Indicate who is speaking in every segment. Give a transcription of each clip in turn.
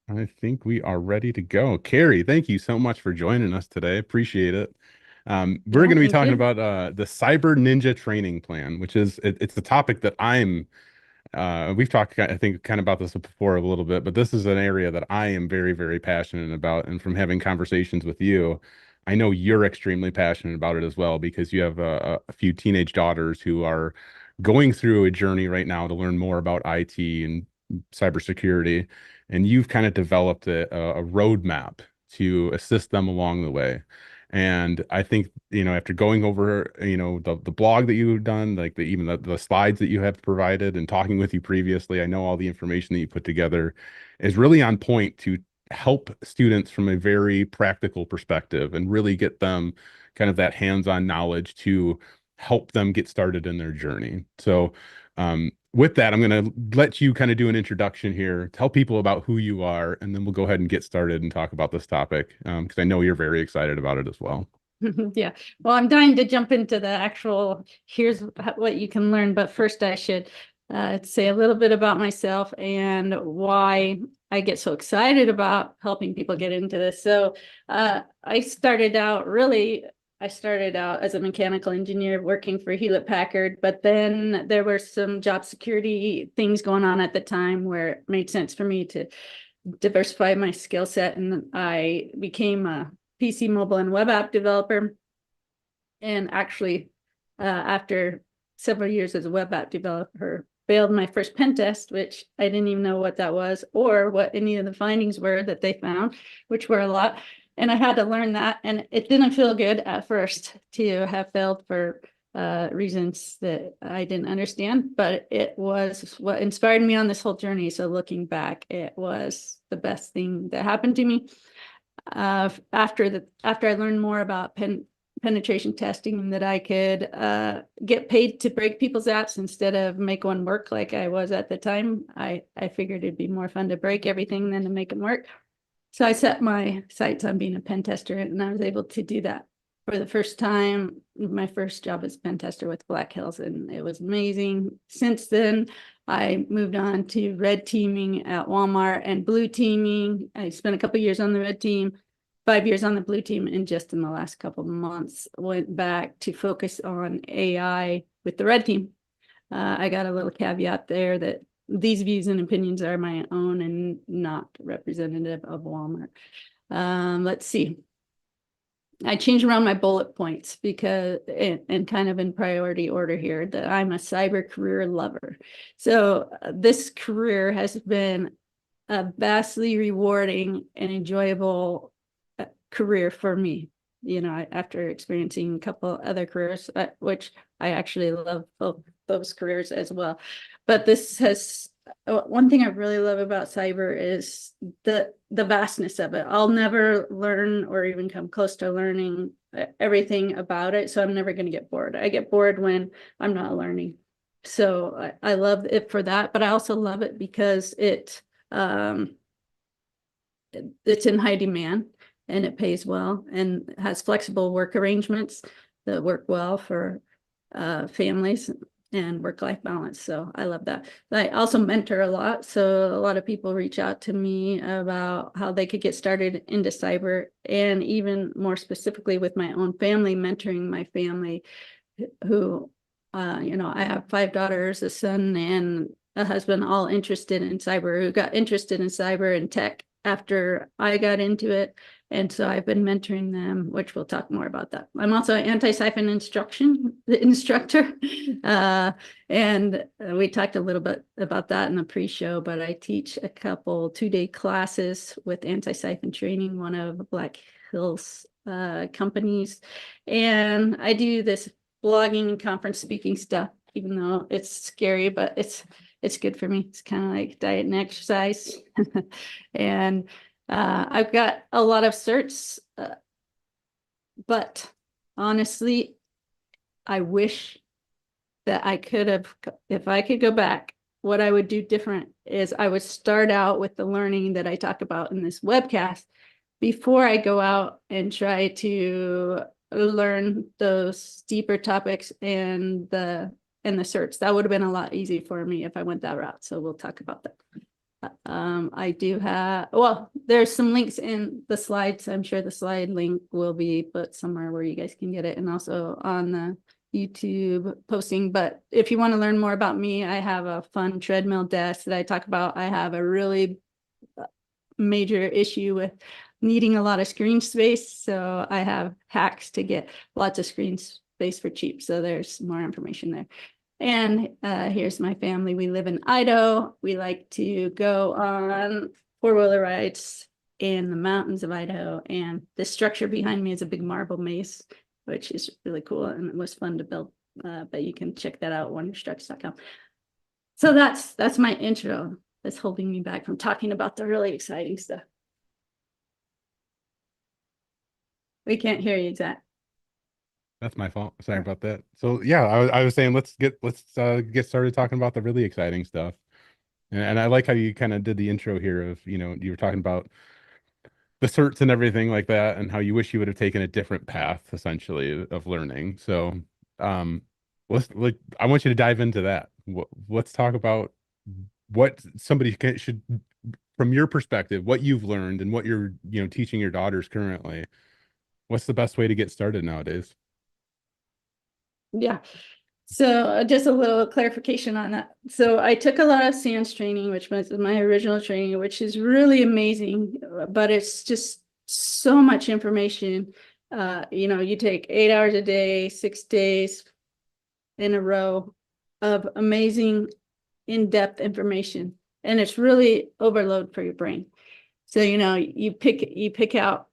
Speaker 1: I think we are ready to go. Carrie, thank you so much for joining us today. Appreciate it. We're
Speaker 2: Yeah,
Speaker 1: going to be
Speaker 2: thank
Speaker 1: talking
Speaker 2: you.
Speaker 1: about the Cyber Ninja Training Plan, which is it's the topic that we've talked, I think, kind of about this before a little bit, but this is an area that I am very, very passionate about. And from having conversations with you, I know you're extremely passionate about it as well because you have a few teenage daughters who are going through a journey right now to learn more about IT and cybersecurity. And you've kind of developed a roadmap to assist them along the way. And I think, after going over, the blog that you've done, like even the slides that you have provided and talking with you previously, I know all the information that you put together is really on point to help students from a very practical perspective and really get them kind of that hands-on knowledge to help them get started in their journey. So, with that, I'm going to let you kind of do an introduction here, tell people about who you are, and then we'll go ahead and get started and talk about this topic because I know you're very excited about it as well.
Speaker 2: Yeah. Well, I'm dying to jump into the actual here's what you can learn, but first I should say a little bit about myself and why I get so excited about helping people get into this. So I started out as a mechanical engineer working for Hewlett Packard, but then there were some job security things going on at the time where it made sense for me to diversify my skill set, and I became a PC mobile and web app developer. And actually, after several years as a web app developer, failed my first pen test, which I didn't even know what that was or what any of the findings were that they found, which were a lot. And I had to learn that. And it didn't feel good at first to have failed for reasons that I didn't understand, but it was what inspired me on this whole journey. So looking back, it was the best thing that happened to me. After I learned more about penetration testing and that I could get paid to break people's apps instead of make one work like I was at the time, I figured it'd be more fun to break everything than to make them work. So I set my sights on being a pen tester, and I was able to do that for the first time. My first job as pen tester with Black Hills, and it was amazing. Since then, I moved on to red teaming at Walmart and blue teaming. I spent a couple years on the red team, 5 years on the blue team, and just in the last couple of months went back to focus on AI with the red team. I got a little caveat there that these views and opinions are my own and not representative of Walmart. Let's see. I changed around my bullet points because, and kind of in priority order here, that I'm a cyber career lover. So this career has been a vastly rewarding and enjoyable career for me. After experiencing a couple other careers, which I actually love both those careers as well. But this has one thing I really love about cyber is the vastness of it. I'll never learn or even come close to learning everything about it, so I'm never going to get bored. I get bored when I'm not learning. So I love it for that, but I also love it because it's in high demand and it pays well and has flexible work arrangements that work well for families and work-life balance. So I love that. I also mentor a lot. So a lot of people reach out to me about how they could get started into cyber, and even more specifically with my own family, mentoring my family who, I have 5 daughters, a son, and a husband, all interested in cyber, who got interested in cyber and tech after I got into it. And so I've been mentoring them, which we'll talk more about that. I'm also an Antisyphon instructor. And we talked a little bit about that in the pre-show, but I teach a couple 2-day classes with Antisyphon training, one of Black Hills companies. And I do this blogging and conference speaking stuff, even though it's scary, but it's good for me. It's kind of like diet and exercise. And I've got a lot of certs, but honestly, I wish that I could have, if I could go back, what I would do different is I would start out with the learning that I talk about in this webcast before I go out and try to learn those deeper topics and the certs. That would have been a lot easier for me if I went that route. So we'll talk about that. I do have, well, there's some links in the slides. I'm sure the slide link will be put somewhere where you guys can get it, and also on the YouTube posting. But if you want to learn more about me, I have a fun treadmill desk that I talk about. I have a really major issue with needing a lot of screen space, so I have hacks to get lots of screen space for cheap. So there's more information there. And here's my family. We live in Idaho. We like to go on four-wheeler rides in the mountains of Idaho. And the structure behind me is a big marble maze, which is really cool. And it was fun to build. But you can check that out, wonderstructs.com. So that's my intro. That's holding me back from talking about the really exciting stuff. We can't hear you, Zach.
Speaker 1: That's my fault. Sorry about that. So yeah, I was saying let's get started talking about the really exciting stuff. And I like how you kind of did the intro here of, you were talking about the certs and everything like that, and how you wish you would have taken a different path, essentially, of learning. So, um, I want you to dive into that. Let's talk about what somebody should, from your perspective, what you've learned and what you're, teaching your daughters currently. What's the best way to get started nowadays?
Speaker 2: Yeah. So just a little clarification on that. So I took a lot of SANS training, which was my original training, which is really amazing, but it's just so much information. You take 8 hours a day, 6 days in a row of amazing in-depth information. And it's really overload for your brain. So, you pick out,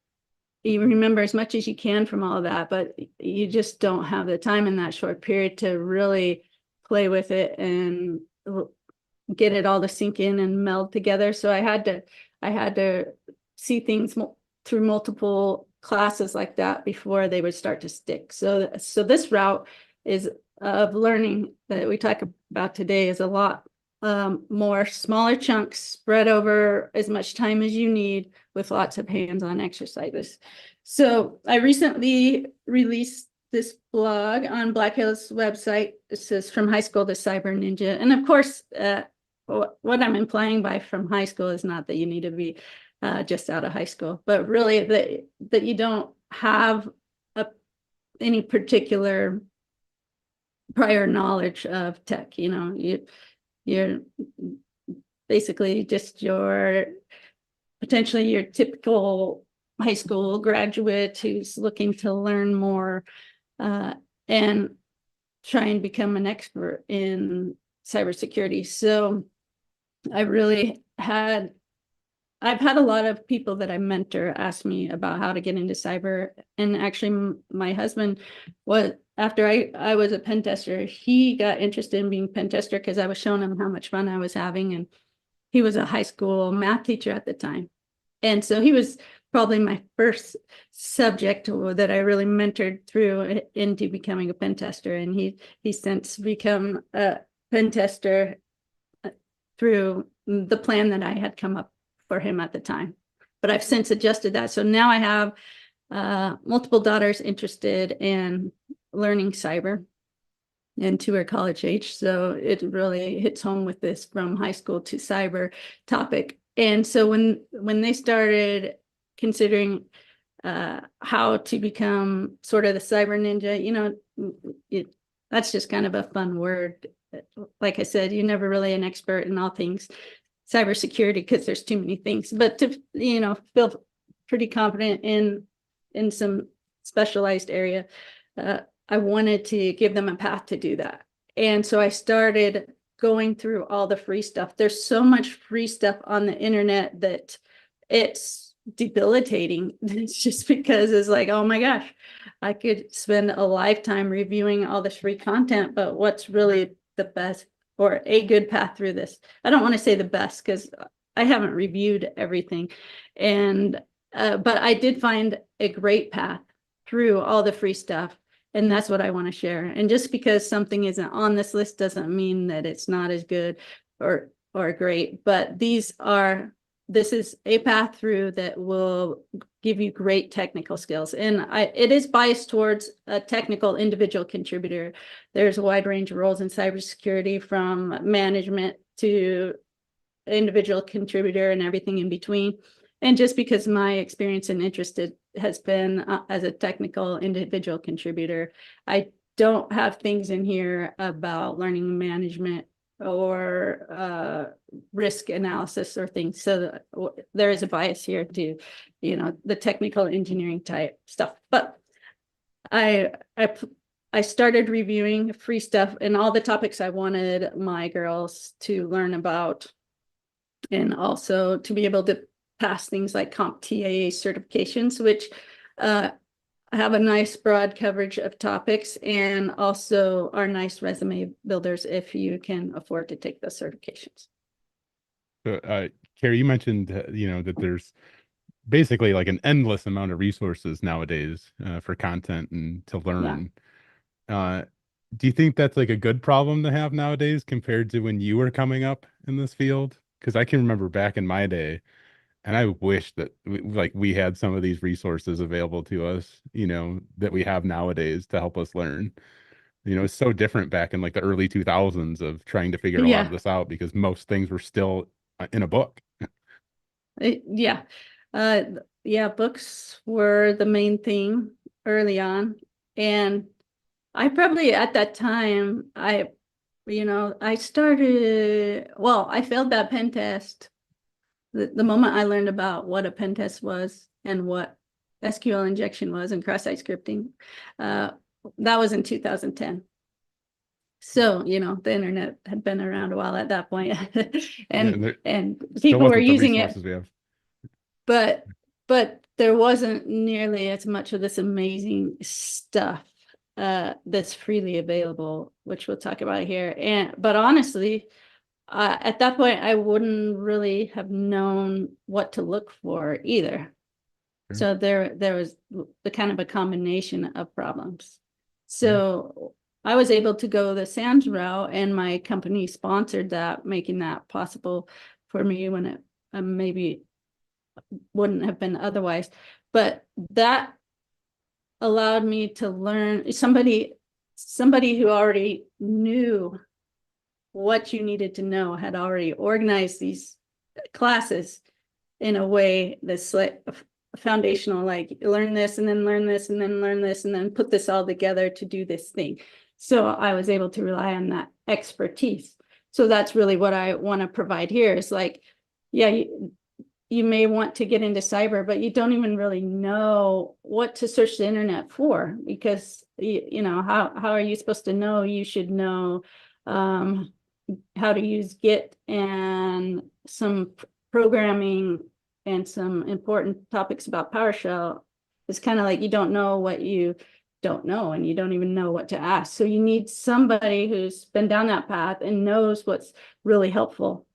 Speaker 2: you remember as much as you can from all of that, but you just don't have the time in that short period to really play with it and get it all to sink in and meld together. So I had to see things through multiple classes like that before they would start to stick. So this route is of learning that we talk about today is a lot more smaller chunks spread over as much time as you need with lots of hands-on exercises. So I recently released this blog on Black Hills website. It says From High School to Cyber Ninja. And of course, what I'm implying by from high school is not that you need to be just out of high school, but really that you don't have any particular prior knowledge of tech. You're basically just potentially your typical high school graduate who's looking to learn more and try and become an expert in cybersecurity. So I've had a lot of people that I mentor ask me about how to get into cyber. And actually my husband after I was a pen tester, he got interested in being pen tester because I was showing him how much fun I was having. And he was a high school math teacher at the time. And so he was probably my first subject that I really mentored through into becoming a pen tester. And he's since become a pen tester through the plan that I had come up for him at the time. But I've since adjusted that. So now I have multiple daughters interested in learning cyber, and two are college age. So it really hits home with this from high school to cyber topic. And so when they started considering how to become sort of the cyber ninja, that's just kind of a fun word. Like I said, you're never really an expert in all things cybersecurity because there's too many things, but to, feel pretty confident in some specialized area, I wanted to give them a path to do that. And so I started going through all the free stuff. There's so much free stuff on the internet that it's debilitating. It's just because it's like, oh my gosh, I could spend a lifetime reviewing all this free content, but what's really the best or a good path through this? I don't want to say the best because I haven't reviewed everything. And but I did find a great path through all the free stuff. And that's what I want to share. And just because something isn't on this list doesn't mean that it's not as good or great. But this is a path through that will give you great technical skills. And it is biased towards a technical individual contributor. There's a wide range of roles in cybersecurity, from management to individual contributor and everything in between. And just because my experience and interest has been as a technical individual contributor, I don't have things in here about learning management or risk analysis or things. So there is a bias here to, the technical engineering type stuff. But I started reviewing free stuff and all the topics I wanted my girls to learn about, and also to be able to pass things like CompTIA certifications, which have a nice broad coverage of topics and also are nice resume builders if you can afford to take those certifications.
Speaker 1: So, Carrie, you mentioned, that there's basically like an endless amount of resources nowadays for content and to learn. Do you think that's like a good problem to have nowadays compared to when you were coming up in this field? Because I can remember back in my day, and I wish that we had some of these resources available to us, that we have nowadays to help us learn. It's so different back in like the early 2000s of trying to figure a lot of
Speaker 2: Yeah.
Speaker 1: this out because most things were still in a book.
Speaker 2: Yeah. Yeah, books were the main thing early on. And I probably at that time, I started, well, I failed that pen test. The moment I learned about what a pen test was and what SQL injection was and cross-site scripting, that was in 2010. So, the internet had been around a while at that point,
Speaker 1: Yeah, and there
Speaker 2: and
Speaker 1: still
Speaker 2: people were
Speaker 1: wasn't the
Speaker 2: using it,
Speaker 1: resources we have.
Speaker 2: but there wasn't nearly as much of this amazing stuff that's freely available, which we'll talk about here. But honestly, at that point, I wouldn't really have known what to look for either.
Speaker 1: Sure.
Speaker 2: So there was the kind of a combination of problems.
Speaker 1: Yeah.
Speaker 2: So I was able to go the SAMS route, and my company sponsored that, making that possible for me when it maybe wouldn't have been otherwise. But that allowed me to learn somebody who already knew what you needed to know, had already organized these classes in a way that's like foundational, like learn this and then learn this and then learn this and then put this all together to do this thing. So I was able to rely on that expertise. So that's really what I want to provide here is like, yeah, you may want to get into cyber, but you don't even really know what to search the internet for, because how are you supposed to know? You should know how to use Git and some programming and some important topics about PowerShell. It's kind of like you don't know what you don't know, and you don't even know what to ask. So you need somebody who's been down that path and knows what's really helpful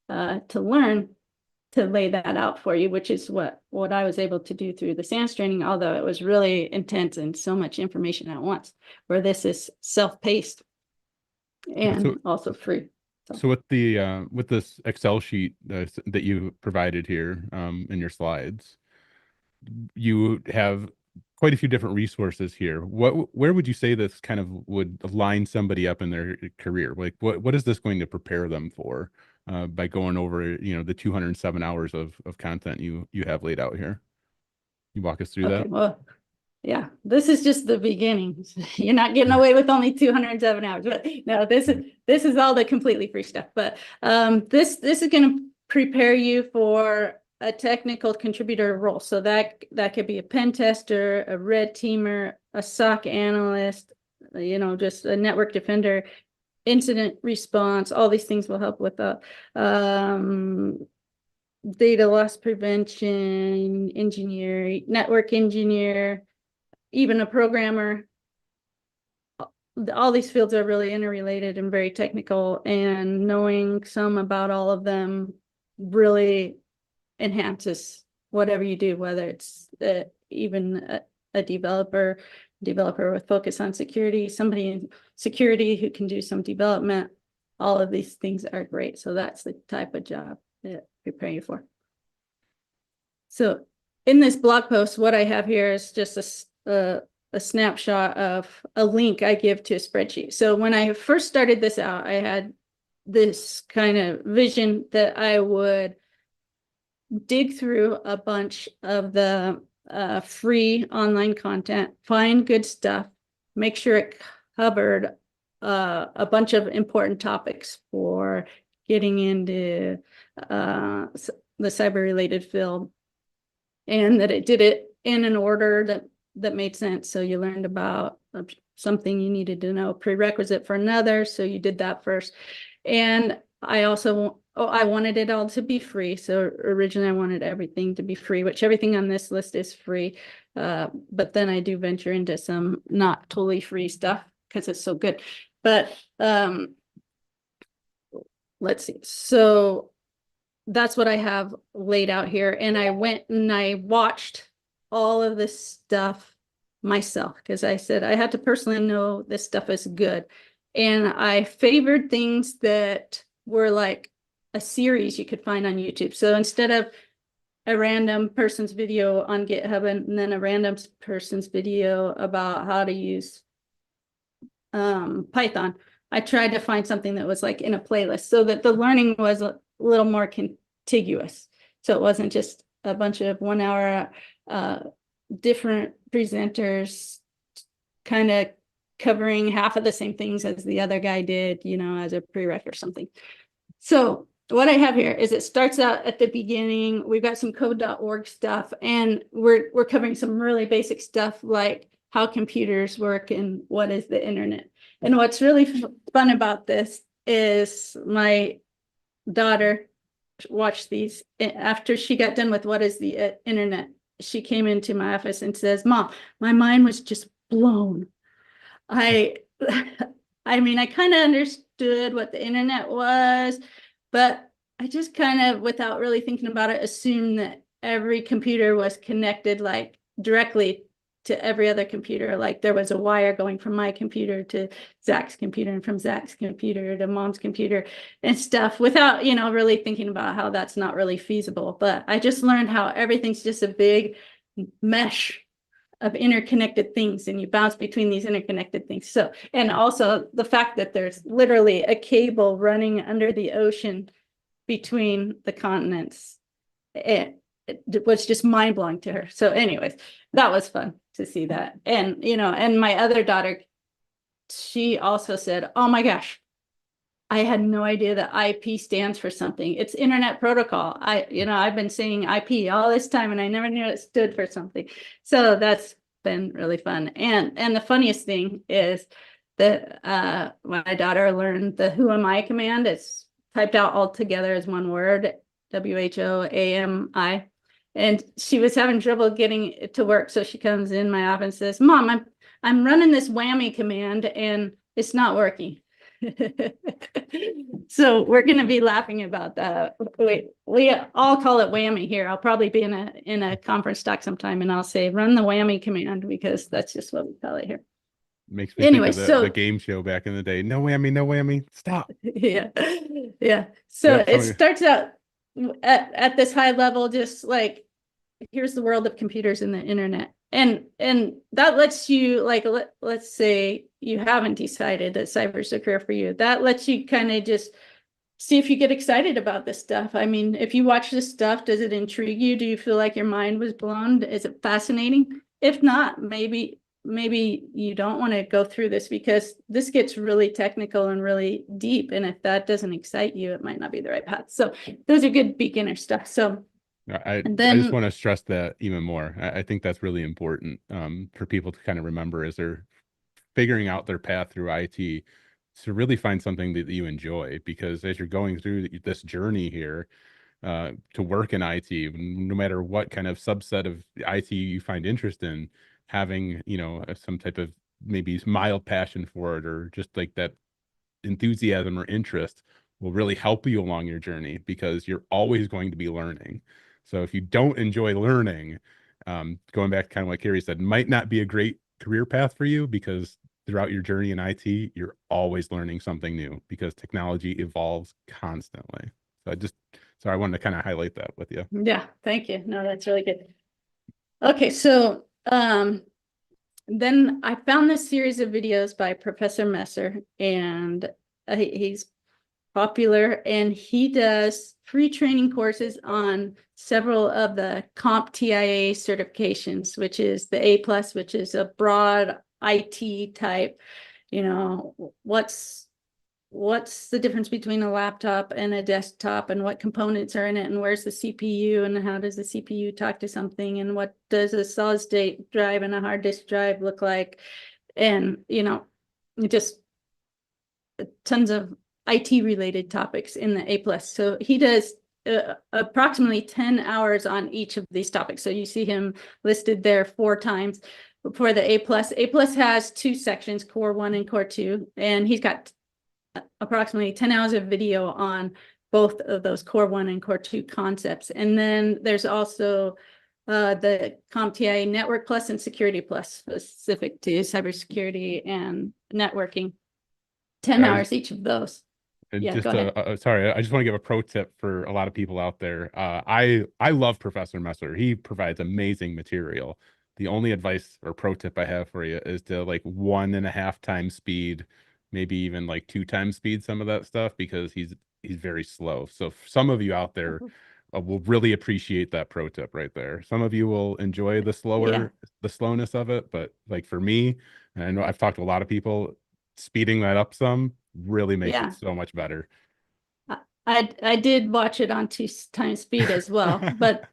Speaker 2: to learn, to lay that out for you, which is what I was able to do through the SANS training, although it was really intense and so much information at once, where this is self-paced
Speaker 1: Yeah,
Speaker 2: and also free.
Speaker 1: So with this Excel sheet that you provided here in your slides, you have quite a few different resources here. Where would you say this kind of would line somebody up in their career? Like what is this going to prepare them for by going over, the 207 hours of content you have laid out here? You walk us through
Speaker 2: Okay,
Speaker 1: that?
Speaker 2: well, yeah, this is just the beginning. You're not getting away with only 207 hours, but no, this is all the completely free stuff. But this is going to prepare you for a technical contributor role. So that could be a pen tester, a red teamer, a SOC analyst, just a network defender, incident response. All these things will help with the data loss prevention, engineer, network engineer, even a programmer. All these fields are really interrelated and very technical, and knowing some about all of them really enhances whatever you do, whether it's even a developer with focus on security, somebody in security who can do some development. All of these things are great. So that's the type of job that we prepare you for. So in this blog post, what I have here is just a snapshot of a link I give to a spreadsheet. So when I first started this out, I had this kind of vision that I would dig through a bunch of the free online content, find good stuff, make sure it covered a bunch of important topics for getting into the cyber related field, and that it did it in an order that made sense. So you learned about something you needed to know, prerequisite for another, so you did that first. And I also I wanted it all to be free. So originally I wanted everything to be free, which everything on this list is free. But then I do venture into some not totally free stuff because it's so good. But let's see. So that's what I have laid out here. And I went and I watched all of this stuff myself because I said I had to personally know this stuff is good. And I favored things that were like a series you could find on YouTube. So instead of a random person's video on GitHub and then a random person's video about how to use Python, I tried to find something that was like in a playlist so that the learning was a little more contiguous. So it wasn't just a bunch of 1 hour different presenters kind of covering half of the same things as the other guy did, you know, as a prereq or something. So what I have here is it starts out at the beginning. We've got some code.org stuff, and we're covering some really basic stuff like how computers work and what is the internet. And what's really fun about this is my daughter watched these after she got done with what is the internet. She came into my office and says, "Mom, my mind was just blown. I I mean, I kind of understood what the internet was, but I just kind of, without really thinking about it, assumed that every computer was connected like directly to every other computer. Like there was a wire going from my computer to Zach's computer and from Zach's computer to mom's computer and stuff without, you know, really thinking about how that's not really feasible. But I just learned how everything's just a big mesh of interconnected things, and you bounce between these interconnected things. So, and also the fact that there's literally a cable running under the ocean between the continents, it was just mind blowing to her. So anyways, that was fun to see that. And, you know, and my other daughter, she also said, "Oh my gosh, I had no idea that IP stands for something. It's Internet Protocol. I've been saying IP all this time and I never knew it stood for something." So that's been really fun. And the funniest thing is that my daughter learned the "Who am I" command. It's typed out all together as one word, WHOAMI. And she was having trouble getting it to work. So she comes in my office and says, "Mom, I'm running this whammy command and it's not working." So we're going to be laughing about that. We all call it whammy here. I'll probably be in a conference talk sometime and I'll say run the whammy command because that's just what we call it here.
Speaker 1: Makes me think
Speaker 2: Anyway,
Speaker 1: of the game show back in the day. No whammy, no whammy. Stop.
Speaker 2: yeah. So
Speaker 1: Yep,
Speaker 2: it starts out at this high level, just like here's the world of computers and the internet. And that lets you, like, let's say you haven't decided that cyber is a career for you. That lets you kind of just see if you get excited about this stuff. I mean, if you watch this stuff, does it intrigue you? Do you feel like your mind was blown? Is it fascinating? If not, maybe you don't want to go through this because this gets really technical and really deep. And if that doesn't excite you, it might not be the right path. So those are good beginner stuff. So
Speaker 1: I
Speaker 2: then,
Speaker 1: just want to stress that even more. I think that's really important for people to kind of remember as they're figuring out their path through IT, to really find something that you enjoy. Because as you're going through this journey here to work in IT, no matter what kind of subset of IT you find interest in, having, you know, some type of maybe mild passion for it or just like that enthusiasm or interest will really help you along your journey because you're always going to be learning. So if you don't enjoy learning, going back to kind of what Carrie said, might not be a great career path for you because throughout your journey in IT, you're always learning something new because technology evolves constantly. So I wanted to kind of highlight that with you.
Speaker 2: yeah, thank you. No, that's really good. Okay, so then I found this series of videos by Professor Messer, and he's popular, and he does free training courses on several of the CompTIA certifications, which is the A plus, which is a broad IT type. What's the difference between a laptop and a desktop, and what components are in it, and where's the CPU, and how does the CPU talk to something, and what does a solid state drive and a hard disk drive look like, and just tons of IT related topics in the A plus. So he does approximately 10 hours on each of these topics. So you see him listed there 4 times for the A plus. A plus has 2 sections, core 1 and core 2, and he's got approximately 10 hours of video on both of those core 1 and core 2 concepts. And then there's also the CompTIA Network Plus and Security Plus, specific to cybersecurity and networking. 10 hours each of those.
Speaker 1: And
Speaker 2: Yeah,
Speaker 1: just
Speaker 2: go ahead.
Speaker 1: sorry, I just want to give a pro tip for a lot of people out there. I love Professor Messer. He provides amazing material. The only advice or pro tip I have for you is to like 1.5 times speed, maybe even like 2 times speed some of that stuff, because he's very slow. So some of you out there will really appreciate that pro tip right there. Some of you will enjoy the
Speaker 2: Yeah.
Speaker 1: slowness of it, but like for me, and I know I've talked to a lot of people, speeding that up some really makes it
Speaker 2: Yeah.
Speaker 1: so much better.
Speaker 2: I did watch it on 2 times speed as well, but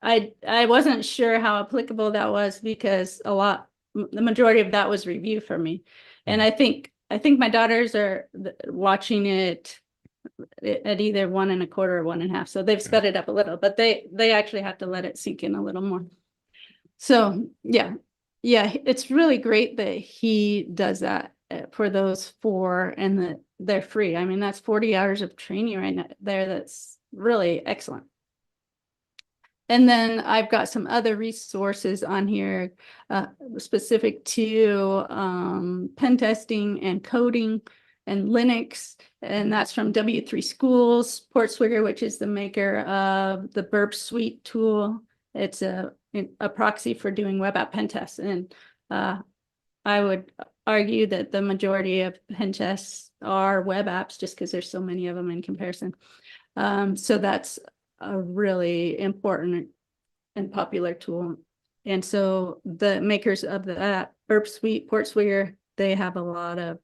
Speaker 2: I wasn't sure how applicable that was, because the majority of that was review for me. And I think my daughters are watching it at either 1.25 or 1.5. So they've sped it up a little, but they actually have to let it sink in a little more. So yeah, it's really great that he does that for those 4, and that they're free. I mean, that's 40 hours of training right now there. That's really excellent. And then I've got some other resources on here specific to pen testing and coding and Linux. And that's from W3 Schools, Portswigger, which is the maker of the Burp Suite tool. It's a proxy for doing web app pen tests. And I would argue that the majority of pen tests are web apps, just because there's so many of them in comparison. So that's a really important and popular tool. And so the makers of that Burp Suite, Portswigger, they have a lot of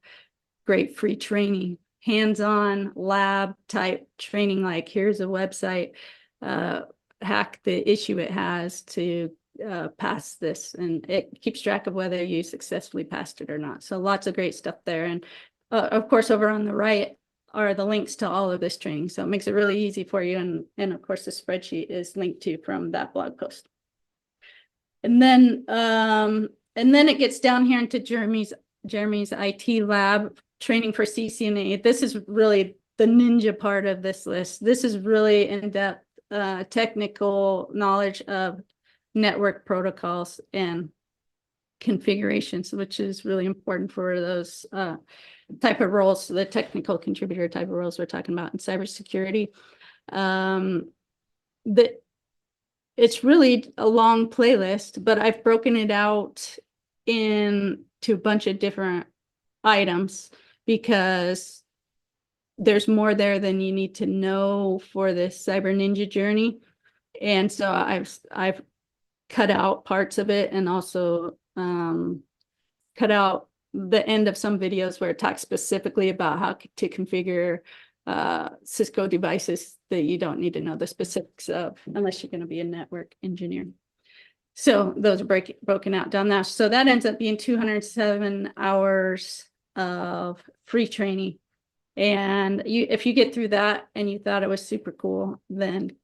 Speaker 2: great free training, hands-on lab type training, like here's a website, hack the issue it has to pass this, and it keeps track of whether you successfully passed it or not. So lots of great stuff there. And of course, over on the right are the links to all of this training. So it makes it really easy for you. And of course, the spreadsheet is linked to from that blog post. And then it gets down here into Jeremy's IT lab training for CCNA. This is really the ninja part of this list. This is really in-depth technical knowledge of network protocols and configurations, which is really important for those type of roles, the technical contributor type of roles we're talking about in cybersecurity. It's really a long playlist, but I've broken it out into a bunch of different items, because there's more there than you need to know for this Cyber Ninja journey. And so I've cut out parts of it, and also cut out the end of some videos where it talks specifically about how to configure Cisco devices that you don't need to know the specifics of unless you're going to be a network engineer. So those are broken out down there. So that ends up being 207 hours of free training. And if you get through that and you thought it was super cool, then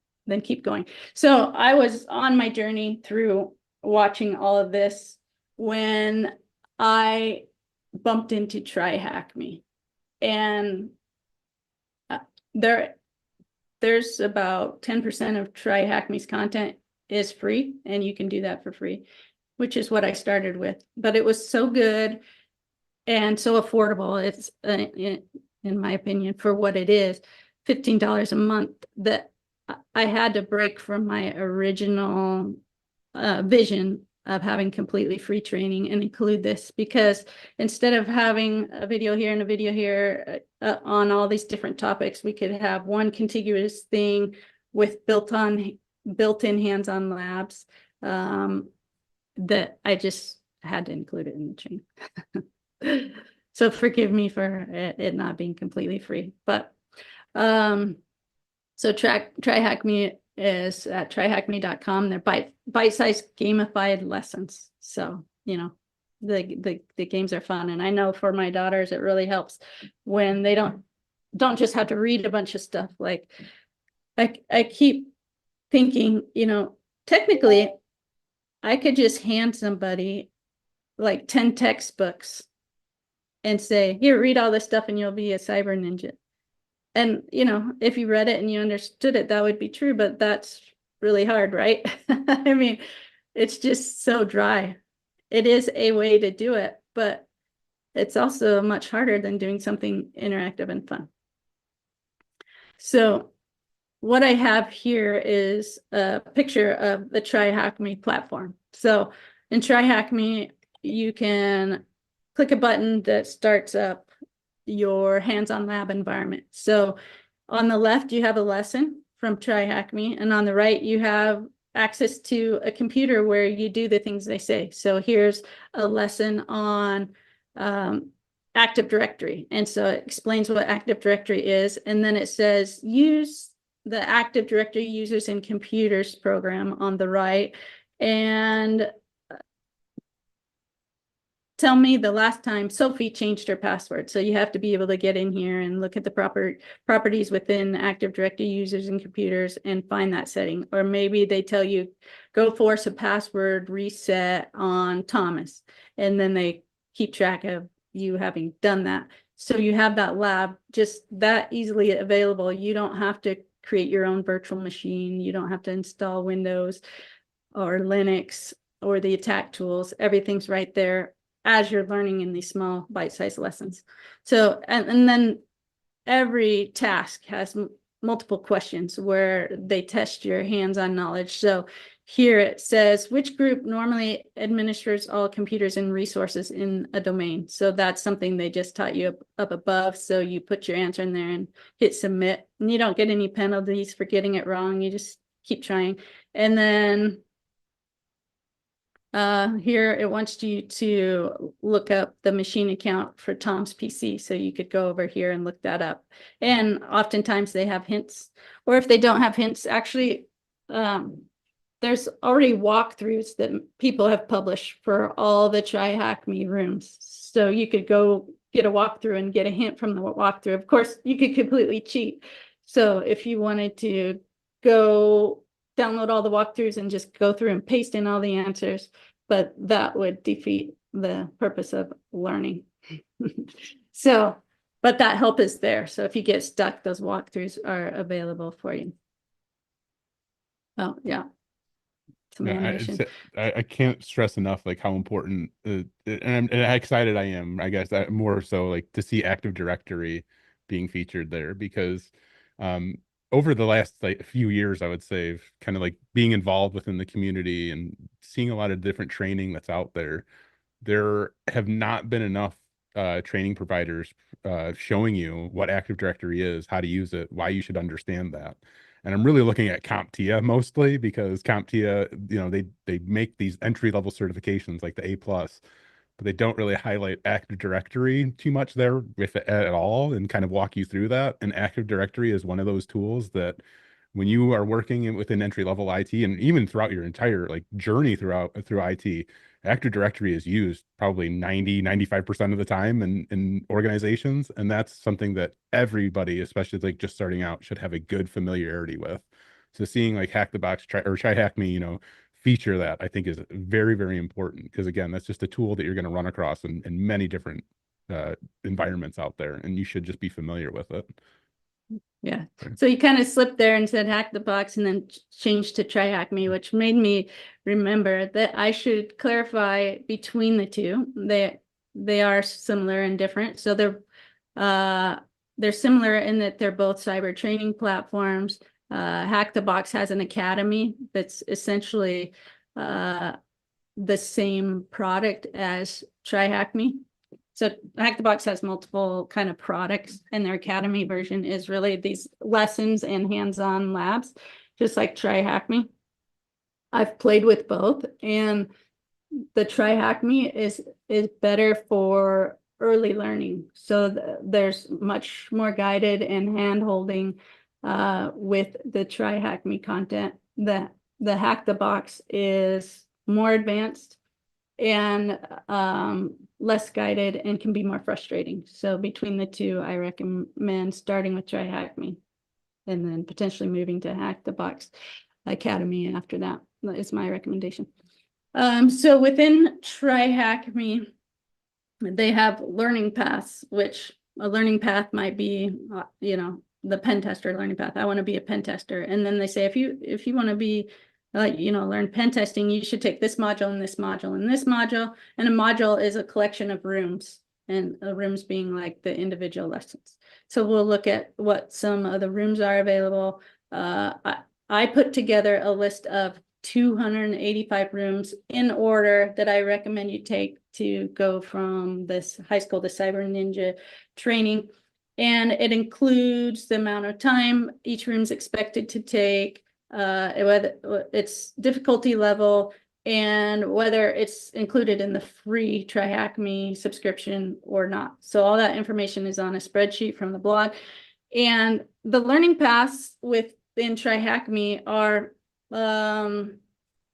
Speaker 2: keep going. So I was on my journey through watching all of this when I bumped into Try Hack Me. And there's about 10% of Try Hack Me's content is free, and you can do that for free, which is what I started with. But it was so good and so affordable. It's in my opinion, for what it is, $15 a month, that I had to break from my original vision of having completely free training and include this, because instead of having a video here and a video here on all these different topics, we could have one contiguous thing with built-in hands-on labs that I just had to include it in the chain. So forgive me for it not being completely free, but so TryHackMe is at tryhackme.com. They're bite-sized gamified lessons. So, you know, the games are fun. And I know for my daughters, it really helps when they don't just have to read a bunch of stuff. Like I keep thinking, you know, technically I could just hand somebody like 10 textbooks and say, here, read all this stuff and you'll be a cyber ninja. And, you know, if you read it and you understood it, that would be true, but that's really hard, right? I mean, it's just so dry. It is a way to do it, but it's also much harder than doing something interactive and fun. So what I have here is a picture of the TryHackMe platform. So in TryHackMe, you can click a button that starts up your hands-on lab environment. So on the left, you have a lesson from TryHackMe, and on the right, you have access to a computer where you do the things they say. So here's a lesson on Active Directory. And so it explains what Active Directory is. And then it says, use the Active Directory users and computers program on the right. And tell me the last time Sophie changed her password. So you have to be able to get in here and look at the properties within Active Directory users and computers and find that setting. Or maybe they tell you, go force a password reset on Thomas. And then they keep track of you having done that. So you have that lab just that easily available. You don't have to create your own virtual machine. You don't have to install Windows or Linux or the attack tools. Everything's right there as you're learning in these small bite-sized lessons. So, and then every task has multiple questions where they test your hands-on knowledge. So here it says, which group normally administers all computers and resources in a domain? So that's something they just taught you up above. So you put your answer in there and hit submit, and you don't get any penalties for getting it wrong. You just keep trying. And then here it wants you to look up the machine account for Tom's PC. So you could go over here and look that up. And oftentimes they have hints, or if they don't have hints, actually, there's already walkthroughs that people have published for all the TryHackMe rooms. So you could go get a walkthrough and get a hint from the walkthrough. Of course, you could completely cheat. So if you wanted to go download all the walkthroughs and just go through and paste in all the answers, but that would defeat the purpose of learning. So, but that help is there. So if you get stuck, those walkthroughs are available for you. Oh, yeah. Some animation.
Speaker 1: I can't stress enough like how important and how excited I am, I guess, more so like to see Active Directory being featured there, because over the last like few years, I would say, kind of like being involved within the community and seeing a lot of different training that's out there, there have not been enough training providers showing you what Active Directory is, how to use it, why you should understand that. And I'm really looking at CompTIA mostly, because CompTIA, you know, they make these entry level certifications like the A+, but they don't really highlight Active Directory too much there with it at all and kind of walk you through that. And Active Directory is one of those tools that when you are working within entry level IT and even throughout your entire like journey through IT, Active Directory is used probably 95% of the time in organizations. And that's something that everybody, especially like just starting out, should have a good familiarity with. So seeing like Hack the Box or TryHackMe, you know, feature that, I think is very, very important, because again, that's just a tool that you're going to run across in many different environments out there, and you should just be familiar with it.
Speaker 2: Yeah. So you kind of slipped there and said hack the box and then changed to TryHackMe, which made me remember that I should clarify between the two. They are similar and different. So they're similar in that they're both cyber training platforms. Hack the Box has an academy that's essentially the same product as TryHackMe. So Hack the Box has multiple kind of products, and their Academy version is really these lessons and hands-on labs, just like TryHackMe. I've played with both, and the TryHackMe is better for early learning. So there's much more guided and hand-holding with the TryHackMe content. The Hack the Box is more advanced and less guided and can be more frustrating. So between the two, I recommend starting with TryHackMe and then potentially moving to Hack the Box Academy after that. That is my recommendation. So within TryHackMe, they have learning paths, which a learning path might be, the pen tester learning path. I want to be a pen tester. And then they say, if you want to be, learn pen testing, you should take this module and this module and this module. And a module is a collection of rooms, and rooms being like the individual lessons. So we'll look at what some of the rooms are available. I put together a list of 285 rooms in order that I recommend you take to go from this high school to Cyber Ninja training. And it includes the amount of time each room's expected to take, whether its difficulty level, and whether it's included in the free TryHackMe subscription or not. So all that information is on a spreadsheet from the blog. And the learning paths within TryHackMe are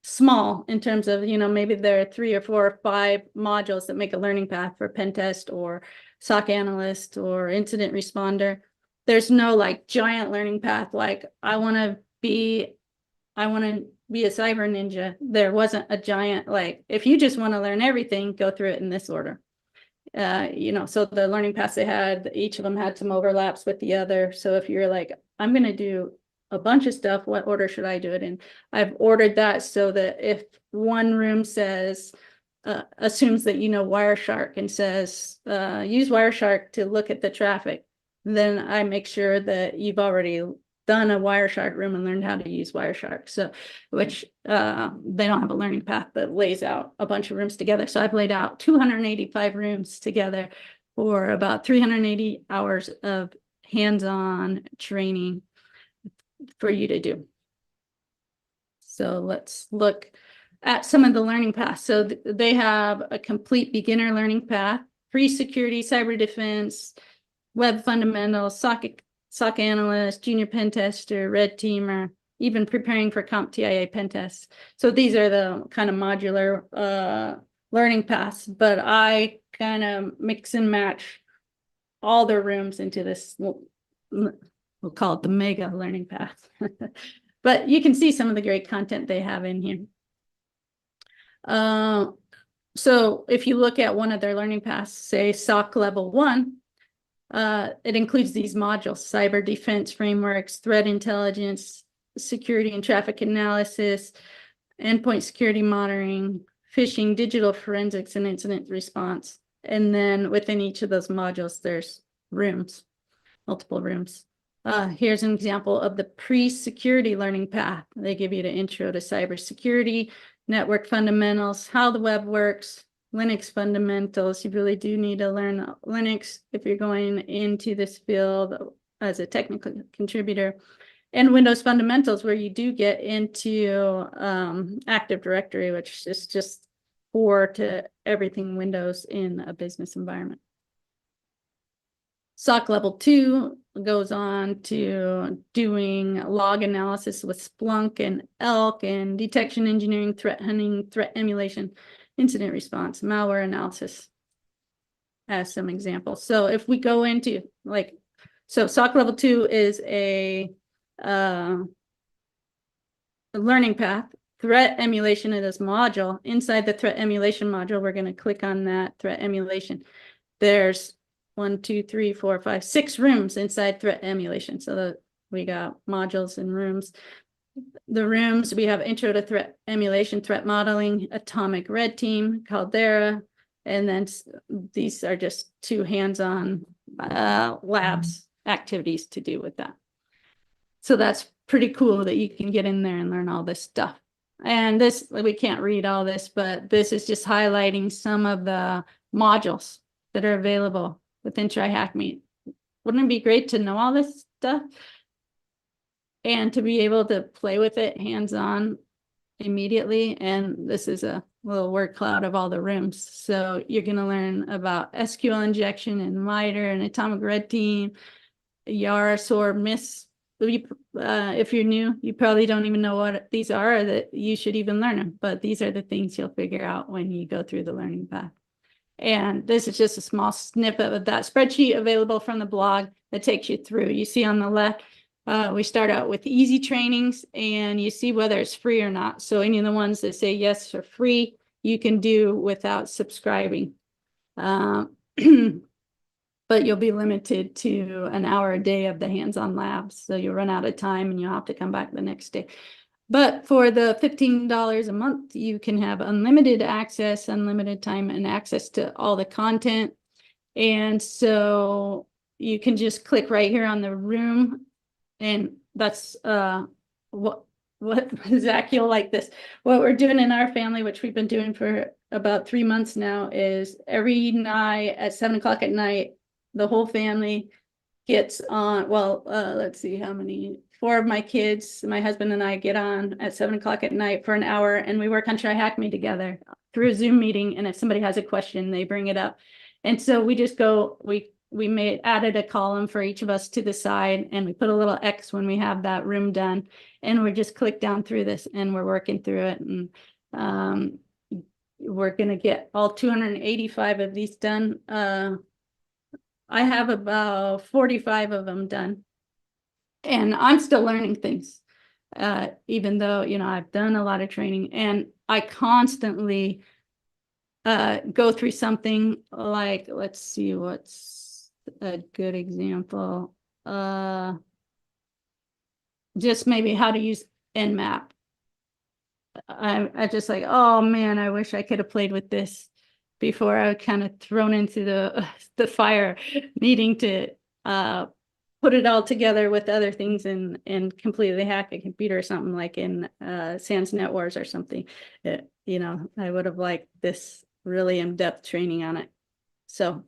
Speaker 2: small in terms of, maybe there are 3 or 4 or 5 modules that make a learning path for pen test or SOC analyst or incident responder. There's no like giant learning path like I want to be a cyber ninja. There wasn't a giant, like, if you just want to learn everything, go through it in this order. So the learning paths they had, each of them had some overlaps with the other. So if you're like, I'm going to do a bunch of stuff, what order should I do it in? I've ordered that so that if one room says, assumes that Wireshark and says, use Wireshark to look at the traffic, then I make sure that you've already done a Wireshark room and learned how to use Wireshark. So, which they don't have a learning path that lays out a bunch of rooms together. So I've laid out 285 rooms together for about 380 hours of hands-on training for you to do. So let's look at some of the learning paths. So they have a complete beginner learning path, free security, cyber defense, web fundamentals, SOC analyst, junior pen tester, red teamer, even preparing for CompTIA pen tests. So these are the kind of modular learning paths, but I kind of mix and match all their rooms into this, we'll call it the mega learning path. But you can see some of the great content they have in here. So if you look at one of their learning paths, say SOC level 1, it includes these modules: cyber defense frameworks, threat intelligence, security and traffic analysis, endpoint security monitoring, phishing, digital forensics, and incident response. And then within each of those modules, there's rooms, multiple rooms. Here's an example of the pre-security learning path. They give you the intro to cybersecurity, network fundamentals, how the web works, Linux fundamentals. You really do need to learn Linux if you're going into this field as a technical contributor, and Windows fundamentals, where you do get into Active Directory, which is just core to everything Windows in a business environment. SOC level 2 goes on to doing log analysis with Splunk and ELK, and detection engineering, threat hunting, threat emulation, incident response, malware analysis as some examples. So if we go into so SOC level 2 is a learning path. Threat emulation is this module. Inside the threat emulation module, we're going to click on that threat emulation. There's 1, 2, 3, 4, 5, 6 rooms inside threat emulation. So we got modules and rooms. The rooms, we have intro to threat emulation, threat modeling, atomic red team, Caldera, and then these are just 2 hands-on labs activities to do with that. So that's pretty cool that you can get in there and learn all this stuff. And this, we can't read all this, but this is just highlighting some of the modules that are available within TryHackMe. Wouldn't it be great to know all this stuff and to be able to play with it hands-on immediately? And this is a little word cloud of all the rooms. So you're going to learn about SQL injection and MITRE and atomic red team, Yaris or Miss. If you're new, you probably don't even know what these are, or that you should even learn them. But these are the things you'll figure out when you go through the learning path. And this is just a small snippet of that spreadsheet available from the blog that takes you through. You see on the left, we start out with easy trainings, and you see whether it's free or not. So any of the ones that say yes for free, you can do without subscribing. But you'll be limited to an hour a day of the hands-on labs. So you'll run out of time and you'll have to come back the next day. But for the $15 a month, you can have unlimited access, unlimited time, and access to all the content. And so you can just click right here on the room. And that's what Zach, you'll like this. What we're doing in our family, which we've been doing for about 3 months now, is every night at 7 o'clock at night, the whole family gets on. Well, let's see how many. 4 of my kids, my husband and I, get on at 7 o'clock at night for an hour, and we work on TryHackMe together through a Zoom meeting. And if somebody has a question, they bring it up. And so we just go, we added a column for each of us to the side, and we put a little X when we have that room done. And we just click down through this, and we're working through it. And we're going to get all 285 of these done. I have about 45 of them done. And I'm still learning things, even though, I've done a lot of training, and I constantly go through something like, let's see, what's a good example? Just maybe how to use Nmap. I just like, oh man, I wish I could have played with this before I was kind of thrown into the fire, needing to put it all together with other things and completely hack a computer or something, like in Sans Net Wars or something. I would have liked this really in-depth training on it. So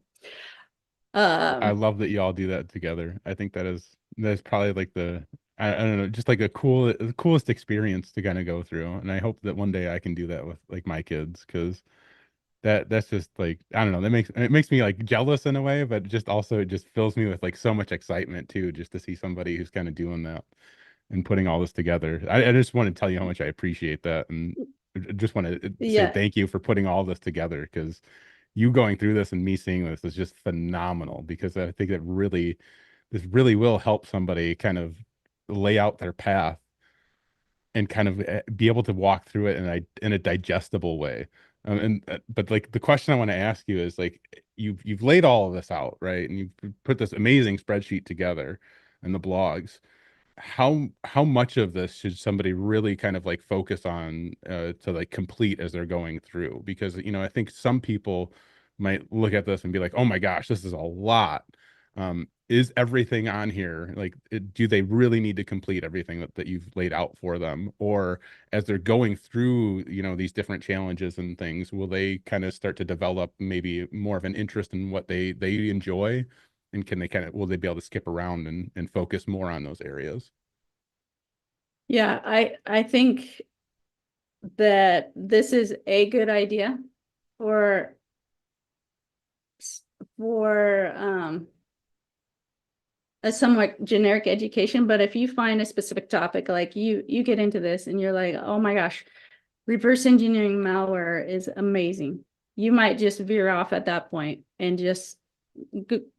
Speaker 1: I love that you all do that together. I think that's probably like I don't know, just like the coolest experience to kind of go through. And I hope that one day I can do that with like my kids, because that's just like, I don't know, it makes me like jealous in a way, but just also it just fills me with like so much excitement too, just to see somebody who's kind of doing that and putting all this together. I just want to tell you how much I appreciate that, and I just want to say
Speaker 2: yeah,
Speaker 1: thank you for putting all this together, because you going through this and me seeing this is just phenomenal, because I think this really will help somebody kind of lay out their path and kind of be able to walk through it in a digestible way. But like the question I want to ask you is, like, you've laid all of this out, right? And you've put this amazing spreadsheet together and the blogs. How much of this should somebody really kind of like focus on to like complete as they're going through? Because I think some people might look at this and be like, oh my gosh, this is a lot. Is everything on here, like, do they really need to complete everything that you've laid out for them? Or as they're going through, these different challenges and things, will they kind of start to develop maybe more of an interest in what they enjoy? And will they be able to skip around and focus more on those areas?
Speaker 2: yeah, I think that this is a good idea for for a somewhat generic education. But if you find a specific topic, like you get into this and you're like, oh my gosh, reverse engineering malware is amazing, you might just veer off at that point and just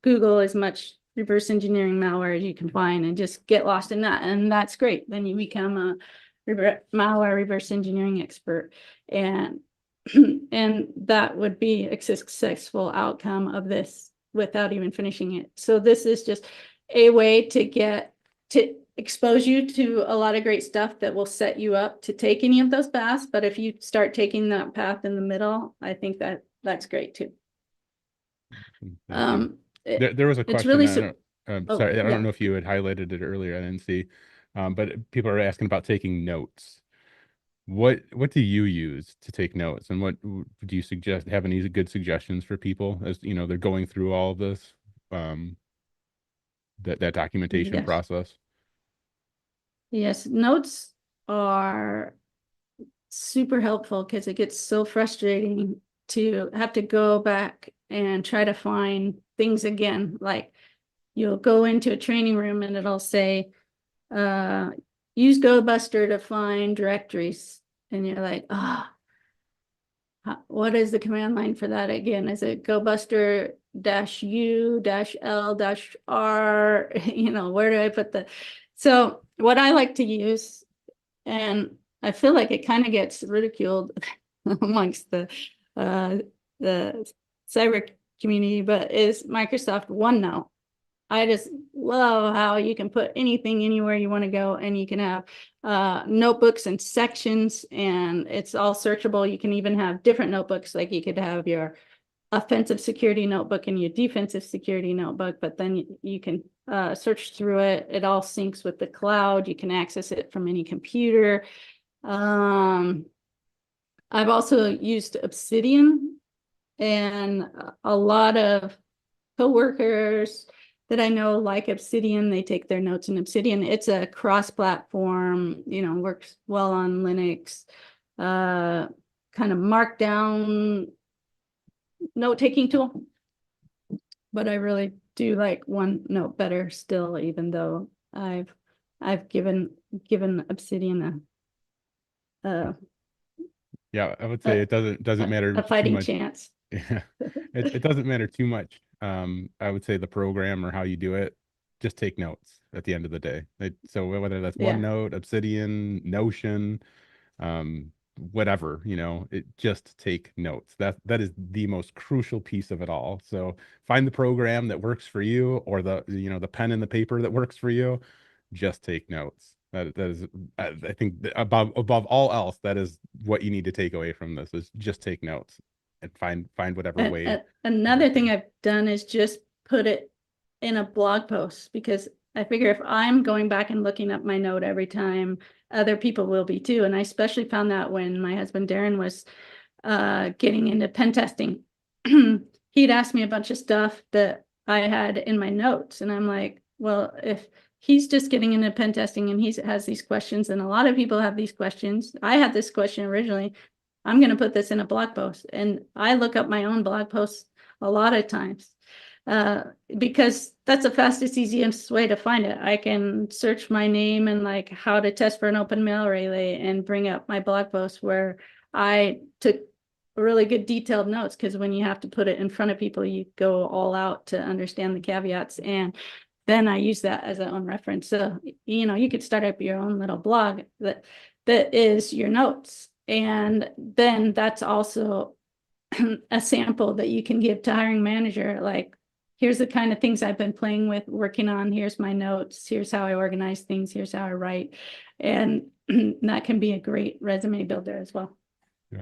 Speaker 2: Google as much reverse engineering malware as you can find and just get lost in that. And that's great. Then you become a malware reverse engineering expert. And and that would be a successful outcome of this without even finishing it. So this is just a way to expose you to a lot of great stuff that will set you up to take any of those paths. But if you start taking that path in the middle, I think that's great too.
Speaker 1: Thank you.
Speaker 2: It,
Speaker 1: There was a
Speaker 2: it's
Speaker 1: question.
Speaker 2: really
Speaker 1: I don't,
Speaker 2: oh
Speaker 1: sorry, I don't
Speaker 2: yeah.
Speaker 1: know if you had highlighted it earlier. I didn't see, but people are asking about taking notes. What do you use to take notes, and what do you suggest? Have any good suggestions for people as you know they're going through all of this, um, that documentation
Speaker 2: Yes.
Speaker 1: process?
Speaker 2: Yes. Notes are super helpful because it gets so frustrating to have to go back and try to find things again. Like you'll go into a training room and it'll say, use GoBuster to find directories. And you're like, what is the command line for that again? Is it GoBuster -U -L -R? Where do I put the? So what I like to use, and I feel like it kind of gets ridiculed amongst uh, the cyber community, but is Microsoft OneNote. I just love how you can put anything anywhere you want to go, and you can have notebooks and sections, and it's all searchable. You can even have different notebooks, like you could have your offensive security notebook and your defensive security notebook, but then you can search through it. It all syncs with the cloud. You can access it from any computer. I've also used Obsidian, and a lot of coworkers that I know like Obsidian. They take their notes in Obsidian. It's a cross-platform, works well on Linux, kind of markdown note-taking tool. But I really do like OneNote better still, even though I've given Obsidian a
Speaker 1: Yeah, I would say
Speaker 2: a,
Speaker 1: it doesn't matter
Speaker 2: a
Speaker 1: too
Speaker 2: fighting
Speaker 1: much.
Speaker 2: chance.
Speaker 1: Yeah, it doesn't matter too much. I would say the program or how you do it, just take notes at the end of the day. So whether that's
Speaker 2: Yeah.
Speaker 1: OneNote, Obsidian, Notion, um, whatever, it just take notes. That is the most crucial piece of it all. So find the program that works for you, or the pen and the paper that works for you. Just take notes. That is, I think above all else, that is what you need to take away from this is just take notes and find whatever way
Speaker 2: Another
Speaker 1: works for
Speaker 2: thing
Speaker 1: you.
Speaker 2: I've done is just put it in a blog post, because I figure if I'm going back and looking up my note every time, other people will be too. And I especially found that when my husband Darren was getting into pen testing. He'd asked me a bunch of stuff that I had in my notes, and I'm like, well, if he's just getting into pen testing and he has these questions, and a lot of people have these questions. I had this question originally. I'm going to put this in a blog post, and I look up my own blog posts a lot of times uh, because that's the fastest, easiest way to find it. I can search my name and like how to test for an open mail relay and bring up my blog post where I took really good detailed notes, because when you have to put it in front of people, you go all out to understand the caveats. And then I use that as an own reference. So, you could start up your own little blog that is your notes. And then that's also a sample that you can give to hiring manager. Like, here's the kind of things I've been playing with, working on. Here's my notes. Here's how I organize things. Here's how I write. And that can be a great resume builder as well.
Speaker 1: Yeah,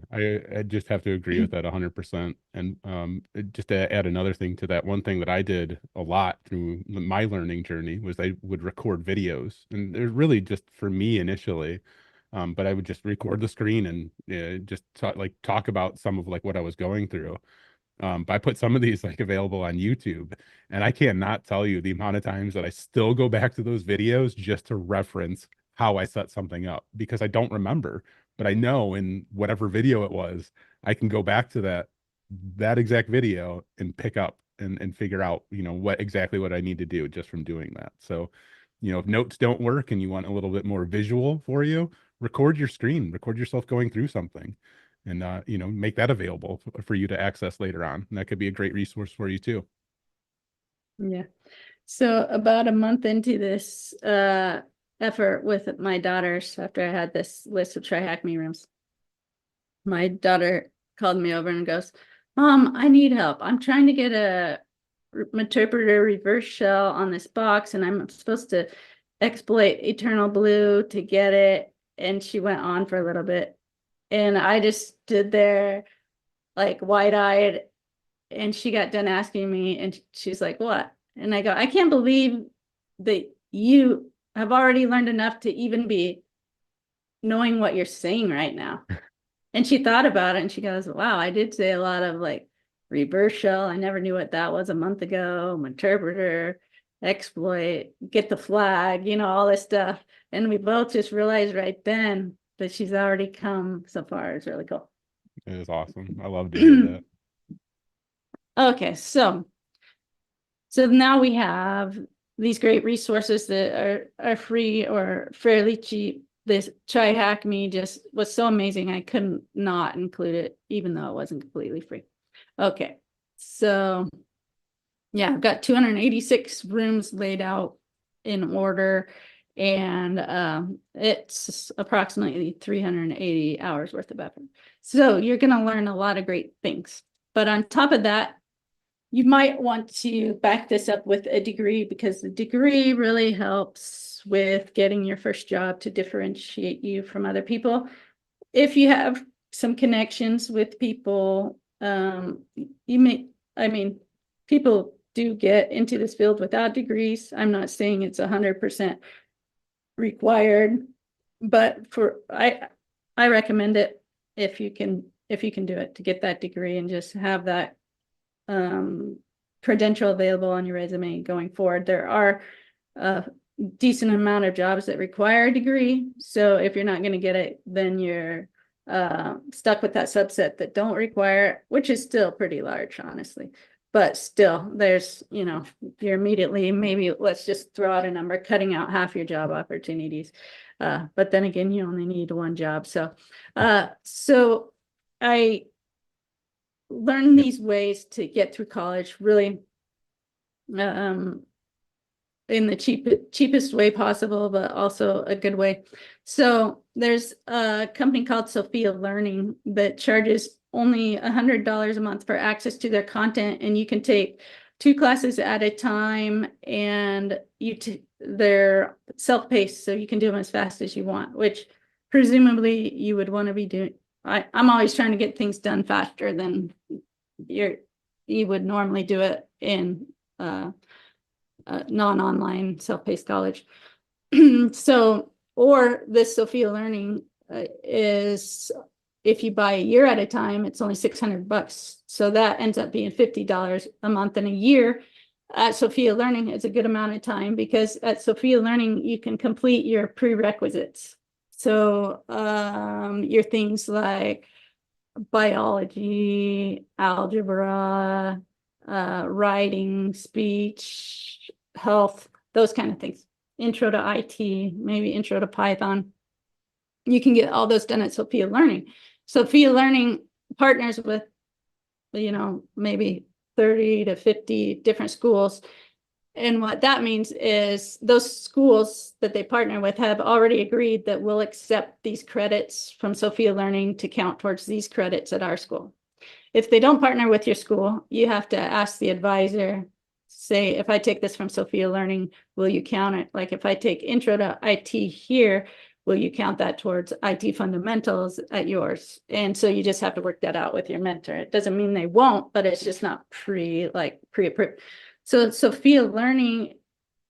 Speaker 1: I just have to agree with that 100%. And just to add another thing to that, one thing that I did a lot through my learning journey was I would record videos, and they're really just for me initially. But I would just record the screen and just talk about some of like what I was going through. But I put some of these like available on YouTube, and I cannot tell you the amount of times that I still go back to those videos just to reference how I set something up because I don't remember, but I know in whatever video it was, I can go back to that exact video and pick up and figure out, what I need to do just from doing that. So, if notes don't work and you want a little bit more visual for you, record your screen, record yourself going through something and make that available for you to access later on. And that could be a great resource for you too.
Speaker 2: Yeah. So about a month into this effort with my daughters, after I had this list of try hack me rooms, my daughter called me over and goes, Mom, I need help. I'm trying to get a interpreter reverse shell on this box, and I'm supposed to exploit Eternal Blue to get it. And she went on for a little bit, and I just stood there like wide-eyed, and she got done asking me, and she's like, what? And I go, I can't believe that you have already learned enough to even be knowing what you're saying right now. And she thought about it and she goes, wow, I did say a lot of like reverse shell. I never knew what that was a month ago. Interpreter, exploit, get the flag, all this stuff. And we both just realized right then that she's already come so far. It's really cool.
Speaker 1: It is awesome. I love to hear that.
Speaker 2: Okay, so now we have these great resources that are free or fairly cheap. This Try Hack Me just was so amazing. I couldn't not include it, even though it wasn't completely free. Okay, so yeah, I've got 286 rooms laid out in order, and it's approximately 380 hours worth of effort. So you're going to learn a lot of great things. But on top of that, you might want to back this up with a degree, because the degree really helps with getting your first job to differentiate you from other people. If you have some connections with people, people do get into this field without degrees. I'm not saying it's 100% required, but I recommend it if you can do it, to get that degree and just have that credential available on your resume going forward. There are a decent amount of jobs that require a degree. So if you're not going to get it, then you're stuck with that subset that don't require it, which is still pretty large, honestly. But still, there's, you're immediately, maybe let's just throw out a number, cutting out half your job opportunities. But then again, you only need one job. So I learn these ways to get through college really in the cheapest way possible, but also a good way. So there's a company called Sophia Learning that charges only $100 a month for access to their content, and you can take 2 classes at a time, and they're self-paced, so you can do them as fast as you want, which presumably you would want to be doing. I'm always trying to get things done faster than you would normally do it in non-online self-paced college. So, or this Sophia Learning is, if you buy a year at a time, it's only $600. So that ends up being $50 a month and a year. At Sophia Learning, it's a good amount of time, because at Sophia Learning, you can complete your prerequisites. So your things like biology, algebra, writing, speech, health, those kind of things. Intro to IT, maybe intro to Python. You can get all those done at Sophia Learning. Sophia Learning partners with, maybe 30 to 50 different schools. And what that means is those schools that they partner with have already agreed that we'll accept these credits from Sophia Learning to count towards these credits at our school. If they don't partner with your school, you have to ask the advisor, say, if I take this from Sophia Learning, will you count it? Like if I take Intro to IT here, will you count that towards IT fundamentals at yours? And so you just have to work that out with your mentor. It doesn't mean they won't, but it's just not pre-approved. So Sophia Learning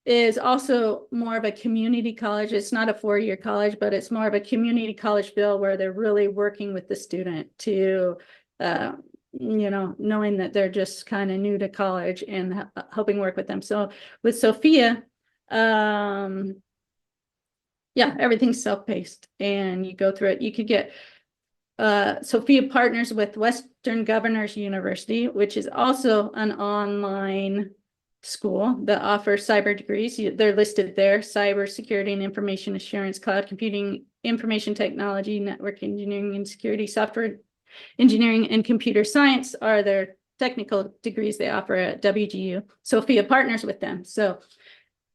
Speaker 2: is also more of a community college. It's not a 4-year college, but it's more of a community college feel, where they're really working with the student to, knowing that they're just kind of new to college, and helping work with them. So with Sophia, everything's self-paced, and you go through it. You could get Sophia partners with Western Governors University, which is also an online school that offers cyber degrees. They're listed there: cyber security and information assurance, cloud computing, information technology, network engineering and security, software engineering, and computer science are their technical degrees they offer at WGU. Sophia partners with them. So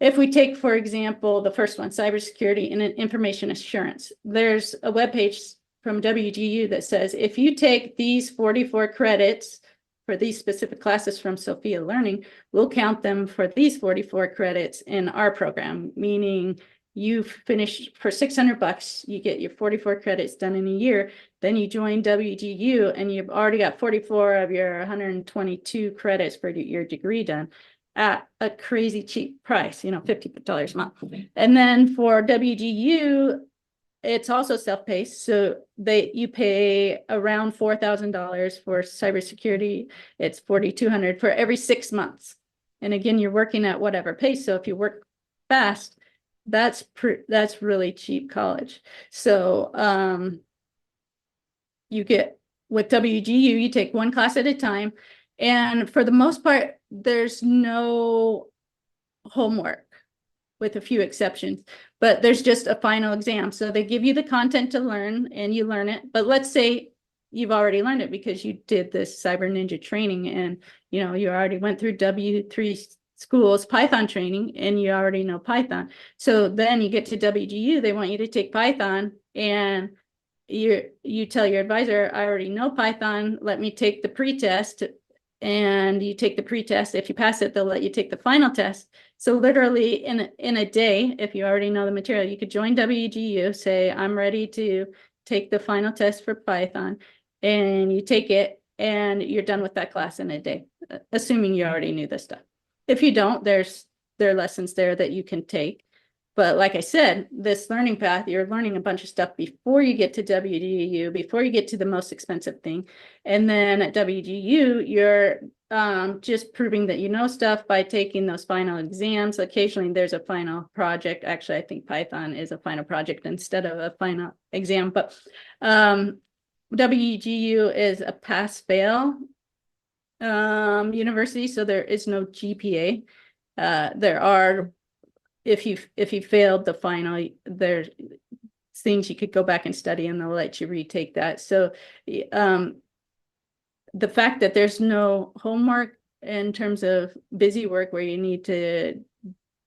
Speaker 2: if we take, for example, the first one, cybersecurity and information assurance, there's a webpage from WGU that says, if you take these 44 credits for these specific classes from Sophia Learning, we'll count them for these 44 credits in our program, meaning you finish for $600, you get your 44 credits done in a year, then you join WGU and you've already got 44 of your 122 credits for your degree done at a crazy cheap price, $50 a month. And then for WGU, it's also self-paced. So you pay around $4,000 for cybersecurity. It's $4,200 for every 6 months. And again, you're working at whatever pace. So if you work fast, that's really cheap college. So you get with WGU, you take one class at a time. And for the most part, there's no homework with a few exceptions, but there's just a final exam. So they give you the content to learn and you learn it. But let's say you've already learned it because you did this Cyber Ninja training and you already went through W3 schools Python training and you already know Python. So then you get to WGU, they want you to take Python and you tell your advisor, I already know Python, let me take the pre-test. And you take the pre-test. If you pass it, they'll let you take the final test. So literally in a day, if you already know the material, you could join WGU, say, I'm ready to take the final test for Python, and you take it and you're done with that class in a day, assuming you already knew this stuff. If you don't, there are lessons there that you can take. But like I said, this learning path, you're learning a bunch of stuff before you get to WGU, before you get to the most expensive thing. And then at WGU, you're just proving that you know stuff by taking those final exams. Occasionally there's a final project. Actually, I think Python is a final project instead of a final exam. But WGU is a pass-fail university, so there is no GPA. There are if you failed the final, there's things you could go back and study and they'll let you retake that. So the fact that there's no homework in terms of busy work where you need to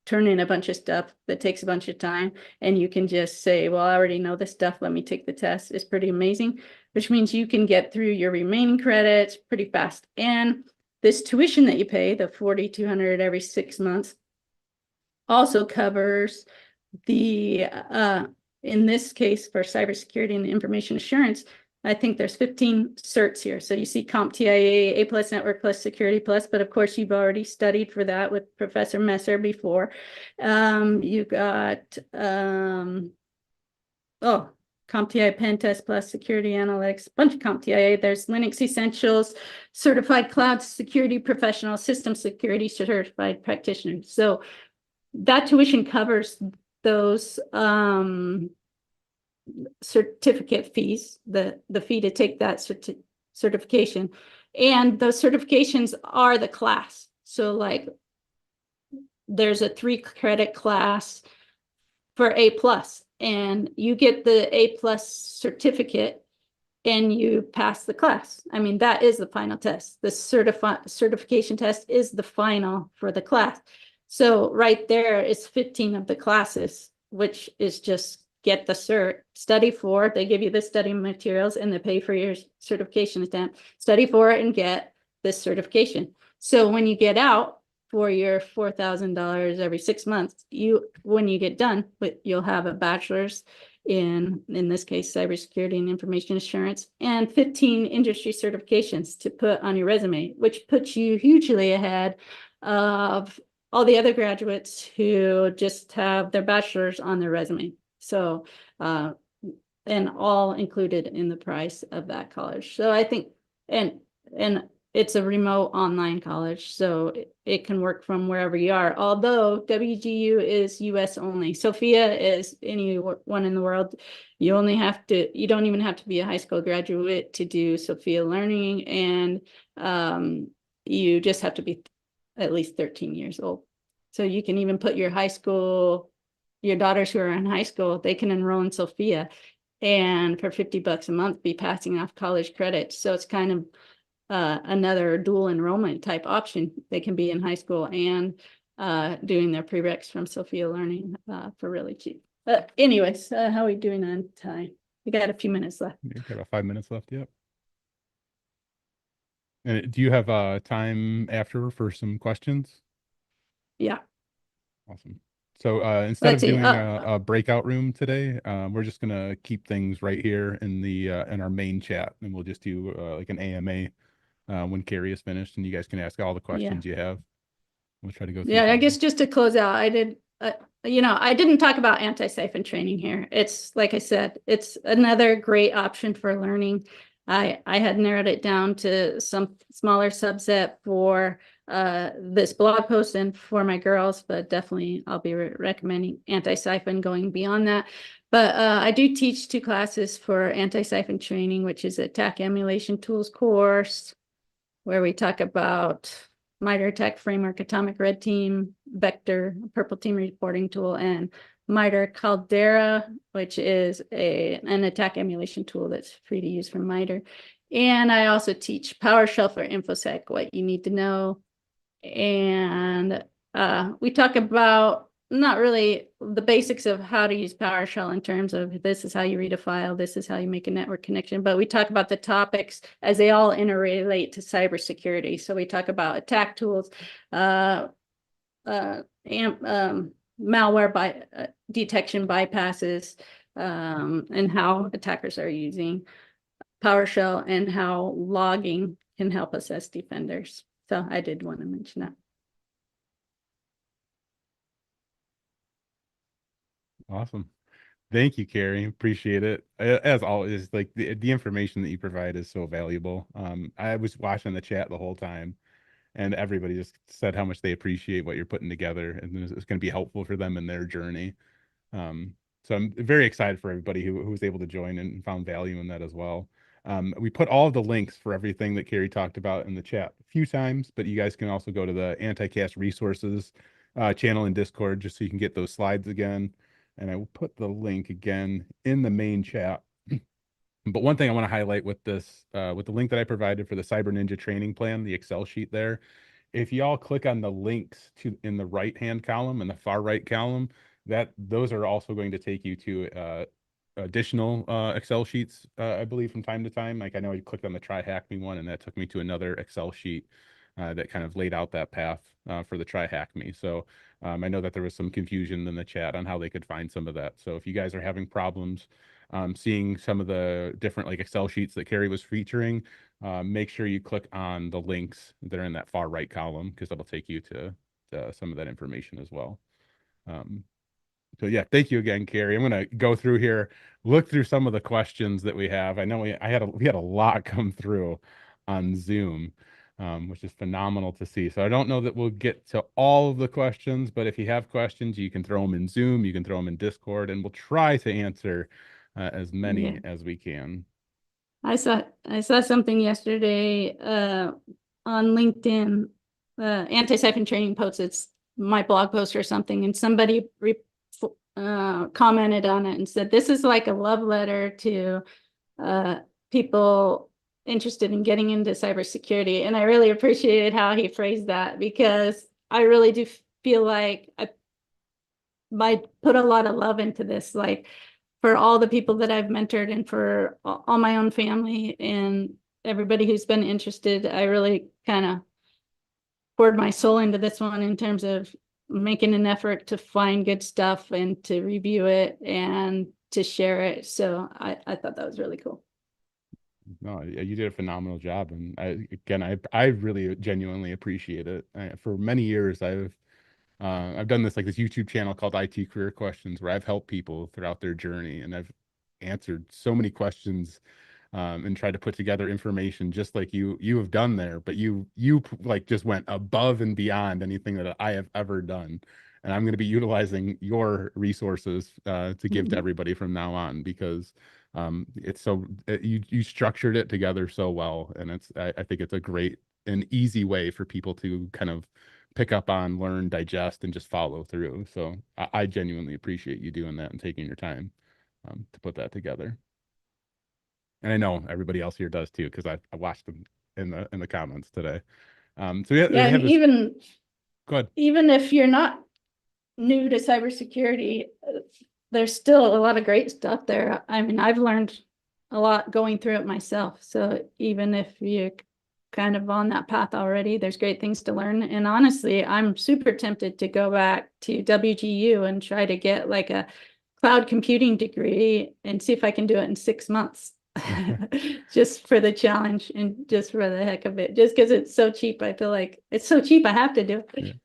Speaker 2: turn in a bunch of stuff that takes a bunch of time and you can just say, well, I already know this stuff, let me take the test, is pretty amazing, which means you can get through your remaining credits pretty fast. And this tuition that you pay, the $4,200 every 6 months, also covers the, in this case for cybersecurity and information assurance, I think there's 15 certs here. So you see CompTIA, A+ Network Plus Security Plus, but of course you've already studied for that with Professor Messer before. You got, CompTIA Pen Test Plus Security Analytics, bunch of CompTIA. There's Linux Essentials, Certified Cloud Security Professional, System Security Certified Practitioner. So that tuition covers those certificate fees, the fee to take that certification. And those certifications are the class. So like there's a 3-credit class for A+, and you get the A+ certificate and you pass the class. I mean, that is the final test. The certification test is the final for the class. So right there is 15 of the classes, which is just get the cert, study for it. They give you the study materials and they pay for your certification exam. Study for it and get this certification. So when you get out for your $4,000 every 6 months, when you get done, you'll have a bachelor's in this case, cybersecurity and information assurance, and 15 industry certifications to put on your resume, which puts you hugely ahead of all the other graduates who just have their bachelor's on their resume. So, and all included in the price of that college. So I think, and it's a remote online college, so it can work from wherever you are. Although WGU is US only. Sophia is anyone in the world. You don't even have to be a high school graduate to do Sophia learning, and you just have to be at least 13 years old. So you can even put your daughters who are in high school, they can enroll in Sophia and for $50 a month be passing off college credits. So it's kind of another dual enrollment type option. They can be in high school and doing their prereqs from Sophia Learning for really cheap. Anyways, how are we doing on time? We got a few minutes left.
Speaker 1: You've got about 5 minutes left. Yep. And do you have time after for some questions?
Speaker 2: Yeah.
Speaker 1: Awesome. So instead
Speaker 2: Let's
Speaker 1: of
Speaker 2: see.
Speaker 1: doing a breakout room today, we're just gonna keep things right here in the in our main chat, and we'll just do like an AMA when Carrie is finished, and you guys can ask all the questions you have. We'll try to go through
Speaker 2: Yeah, I
Speaker 1: some.
Speaker 2: guess just to close out, I did I didn't talk about anti-siphon training here. It's like I said, it's another great option for learning. I had narrowed it down to some smaller subset for this blog post and for my girls, but definitely I'll be recommending anti-siphon going beyond that. But I do teach 2 classes for anti-siphon training, which is attack emulation tools course, where we talk about MITRE ATT&CK framework, atomic red team, vector, purple team reporting tool, and MITRE Caldera, which is an attack emulation tool that's free to use from MITRE. And I also teach PowerShell for InfoSec, what you need to know. And we talk about not really the basics of how to use PowerShell in terms of this is how you read a file, this is how you make a network connection, but we talk about the topics as they all interrelate to cybersecurity. So we talk about attack tools, malware detection bypasses, and how attackers are using PowerShell and how logging can help us as defenders. So I did want to mention that.
Speaker 1: Awesome. Thank you, Carrie. Appreciate it. As always, like the information that you provide is so valuable. I was watching the chat the whole time, and everybody just said how much they appreciate what you're putting together, and it's going to be helpful for them in their journey. So I'm very excited for everybody who was able to join and found value in that as well. We put all of the links for everything that Carrie talked about in the chat a few times, but you guys can also go to the Anticast resources channel in Discord just so you can get those slides again. And I will put the link again in the main chat. But one thing I want to highlight with this, with the link that I provided for the Cyber Ninja training plan, the Excel sheet there, if y'all click on the links to in the right-hand column, in the far right column, those are also going to take you to additional Excel sheets, I believe, from time to time. Like I know you clicked on the Try Hack Me one, and that took me to another Excel sheet that kind of laid out that path for the Try Hack Me. So I know that there was some confusion in the chat on how they could find some of that. So if you guys are having problems seeing some of the different like Excel sheets that Carrie was featuring, make sure you click on the links that are in that far right column because that'll take you to some of that information as well. So yeah, thank you again, Carrie. I'm gonna go through here, look through some of the questions that we have. I know we had a lot come through on Zoom, which is phenomenal to see. So I don't know that we'll get to all of the questions, but if you have questions, you can throw them in Zoom, you can throw them in Discord, and we'll try to answer as many as we can.
Speaker 2: I saw something yesterday on LinkedIn, anti-siphon training posts. It's my blog post or something, and somebody commented on it and said, this is like a love letter to people interested in getting into cybersecurity. And I really appreciated how he phrased that because I really do feel like I might put a lot of love into this, like for all the people that I've mentored and for all my own family and everybody who's been interested. I really kind of poured my soul into this one in terms of making an effort to find good stuff and to review it and to share it. So I thought that was really cool.
Speaker 1: No, you did a phenomenal job, and I really genuinely appreciate it. For many years, I've done this YouTube channel called IT Career Questions, where I've helped people throughout their journey, and I've answered so many questions and tried to put together information just like you have done there, but you like just went above and beyond anything that I have ever done. And I'm going to be utilizing your resources to give to everybody from now on because it's so you structured it together so well, and I think it's a great and easy way for people to kind of pick up on, learn, digest, and just follow through. So I genuinely appreciate you doing that and taking your time to put that together. And I know everybody else here does too, because I watched them in the comments today. So yeah,
Speaker 2: Yeah, and
Speaker 1: go ahead.
Speaker 2: Even if you're not new to cybersecurity, there's still a lot of great stuff there. I mean, I've learned a lot going through it myself. So even if you're kind of on that path already, there's great things to learn. And honestly, I'm super tempted to go back to WGU and try to get like a cloud computing degree and see if I can do it in 6 months. Just for the challenge and just for the heck of it, just because it's so cheap. I feel like it's so cheap I have to do it.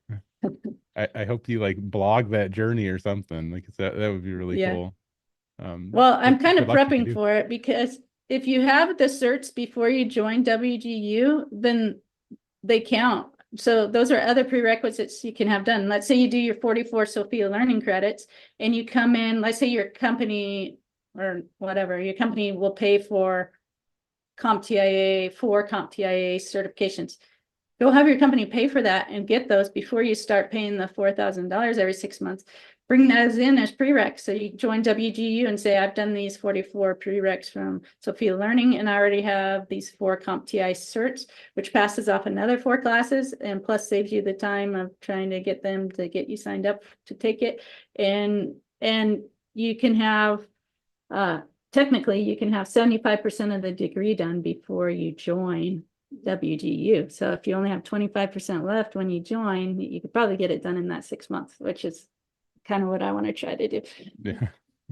Speaker 1: Yeah. I hope you like blog that journey or something. Like that would be really
Speaker 2: Yeah.
Speaker 1: cool.
Speaker 2: Well,
Speaker 1: But
Speaker 2: I'm kind of
Speaker 1: good luck if you
Speaker 2: prepping
Speaker 1: do.
Speaker 2: for it because if you have the certs before you join WGU, then they count. So those are other prerequisites you can have done. Let's say you do your 44 Sophia learning credits and you come in, let's say your company or whatever, your company will pay for CompTIA, 4 CompTIA certifications. Go have your company pay for that and get those before you start paying the $4,000 every 6 months. Bring those in as prereqs. So you join WGU and say, I've done these 44 prereqs from Sophia Learning, and I already have these 4 CompTIA certs, which passes off another 4 classes and plus saves you the time of trying to get them to get you signed up to take it. And you can have technically you can have 75% of the degree done before you join WGU. So if you only have 25% left when you join, you could probably get it done in that 6 months, which is kind of what I want to try to do.
Speaker 1: Yeah.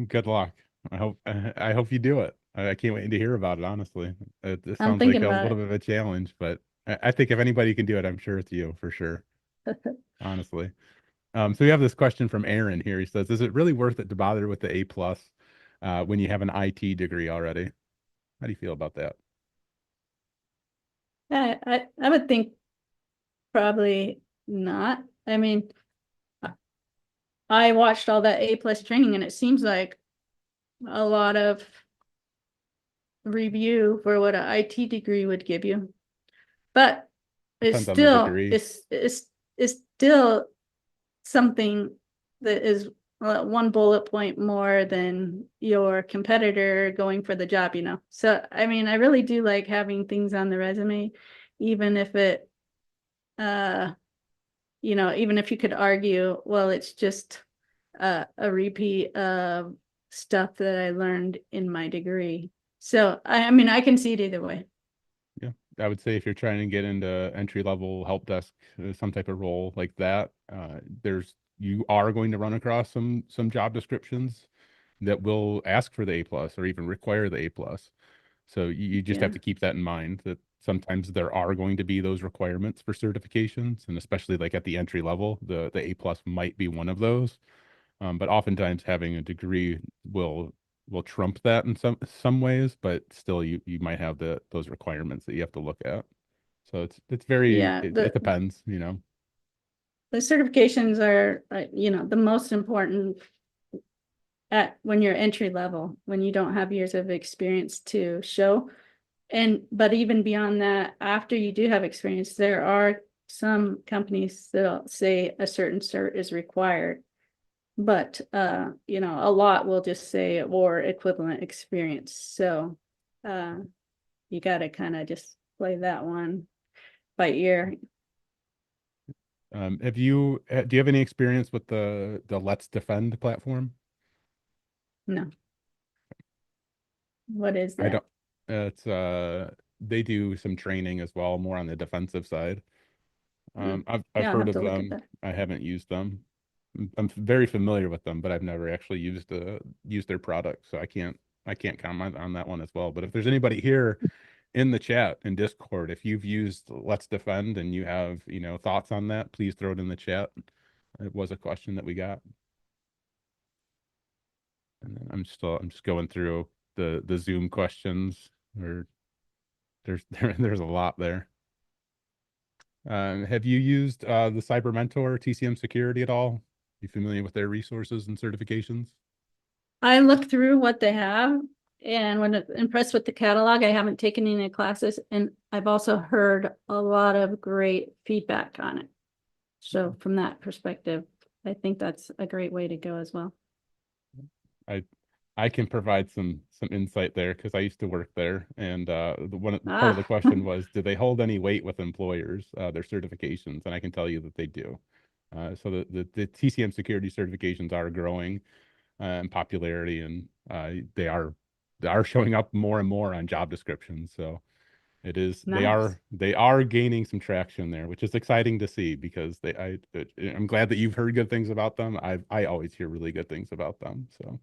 Speaker 1: Good luck. I hope you do it. I can't wait to hear about it, honestly. This
Speaker 2: I'm
Speaker 1: sounds like
Speaker 2: thinking
Speaker 1: a
Speaker 2: about
Speaker 1: little bit of a challenge, but I think if anybody can do it, I'm sure it's you for sure,
Speaker 2: it.
Speaker 1: honestly. So we have this question from Aaron here. He says, "Is it really worth it to bother with the A plus when you have an IT degree already?" How do you feel about that?
Speaker 2: I would think probably not. I mean, I watched all that A plus training and it seems like a lot of review for what an IT degree would give you. But it's
Speaker 1: Depends on the
Speaker 2: still
Speaker 1: degree.
Speaker 2: it's still something that is 1 bullet point more than your competitor going for the job, you know. So I mean, I really do like having things on the resume, even if it even if you could argue, well, it's just a repeat of stuff that I learned in my degree. So I mean, I can see it either way.
Speaker 1: Yeah, I would say if you're trying to get into entry level help desk, some type of role like that, you are going to run across some job descriptions that will ask for the A plus or even require the A plus. So you just have
Speaker 2: Yeah.
Speaker 1: to keep that in mind that sometimes there are going to be those requirements for certifications, and especially like at the entry level, the A plus might be one of those. But oftentimes having a degree will trump that in some ways, but still you might have those requirements that you have to look at. So it's very
Speaker 2: Yeah.
Speaker 1: it depends, you know.
Speaker 2: The certifications are, the most important at when you're entry level, when you don't have years of experience to show. But even beyond that, after you do have experience, there are some companies that'll say a certain cert is required. But a lot will just say or equivalent experience. So you got to kind of just play that one by ear.
Speaker 1: Do you have any experience with the Let's Defend platform?
Speaker 2: No, what is
Speaker 1: I
Speaker 2: that?
Speaker 1: don't. It's they do some training as well, more on the defensive side. I've
Speaker 2: Yeah, I'll
Speaker 1: heard
Speaker 2: have
Speaker 1: of
Speaker 2: to look at
Speaker 1: them.
Speaker 2: that.
Speaker 1: I haven't used them. I'm very familiar with them, but I've never actually used their product, so I can't comment on that one as well. But if there's anybody here in the chat in Discord, if you've used Let's Defend and you have, thoughts on that, please throw it in the chat. It was a question that we got. And then I'm just going through the Zoom questions, or there's a lot there. Have you used the Cyber Mentor TCM Security at all? You familiar with their resources and certifications?
Speaker 2: I look through what they have, and when impressed with the catalog, I haven't taken any classes, and I've also heard a lot of great feedback on it. So from that perspective, I think that's a great way to go as well.
Speaker 1: I I can provide some insight there because I used to work there, and the one part of the
Speaker 2: Ah,
Speaker 1: question was, do they hold any weight with employers, their certifications? And I can tell you that they do. So the TCM security certifications are growing in popularity, and they are showing up more and more on job descriptions. So it is they
Speaker 2: nice.
Speaker 1: are they are gaining some traction there, which is exciting to see because I'm glad that you've heard good things about them. I always hear really good things about them. So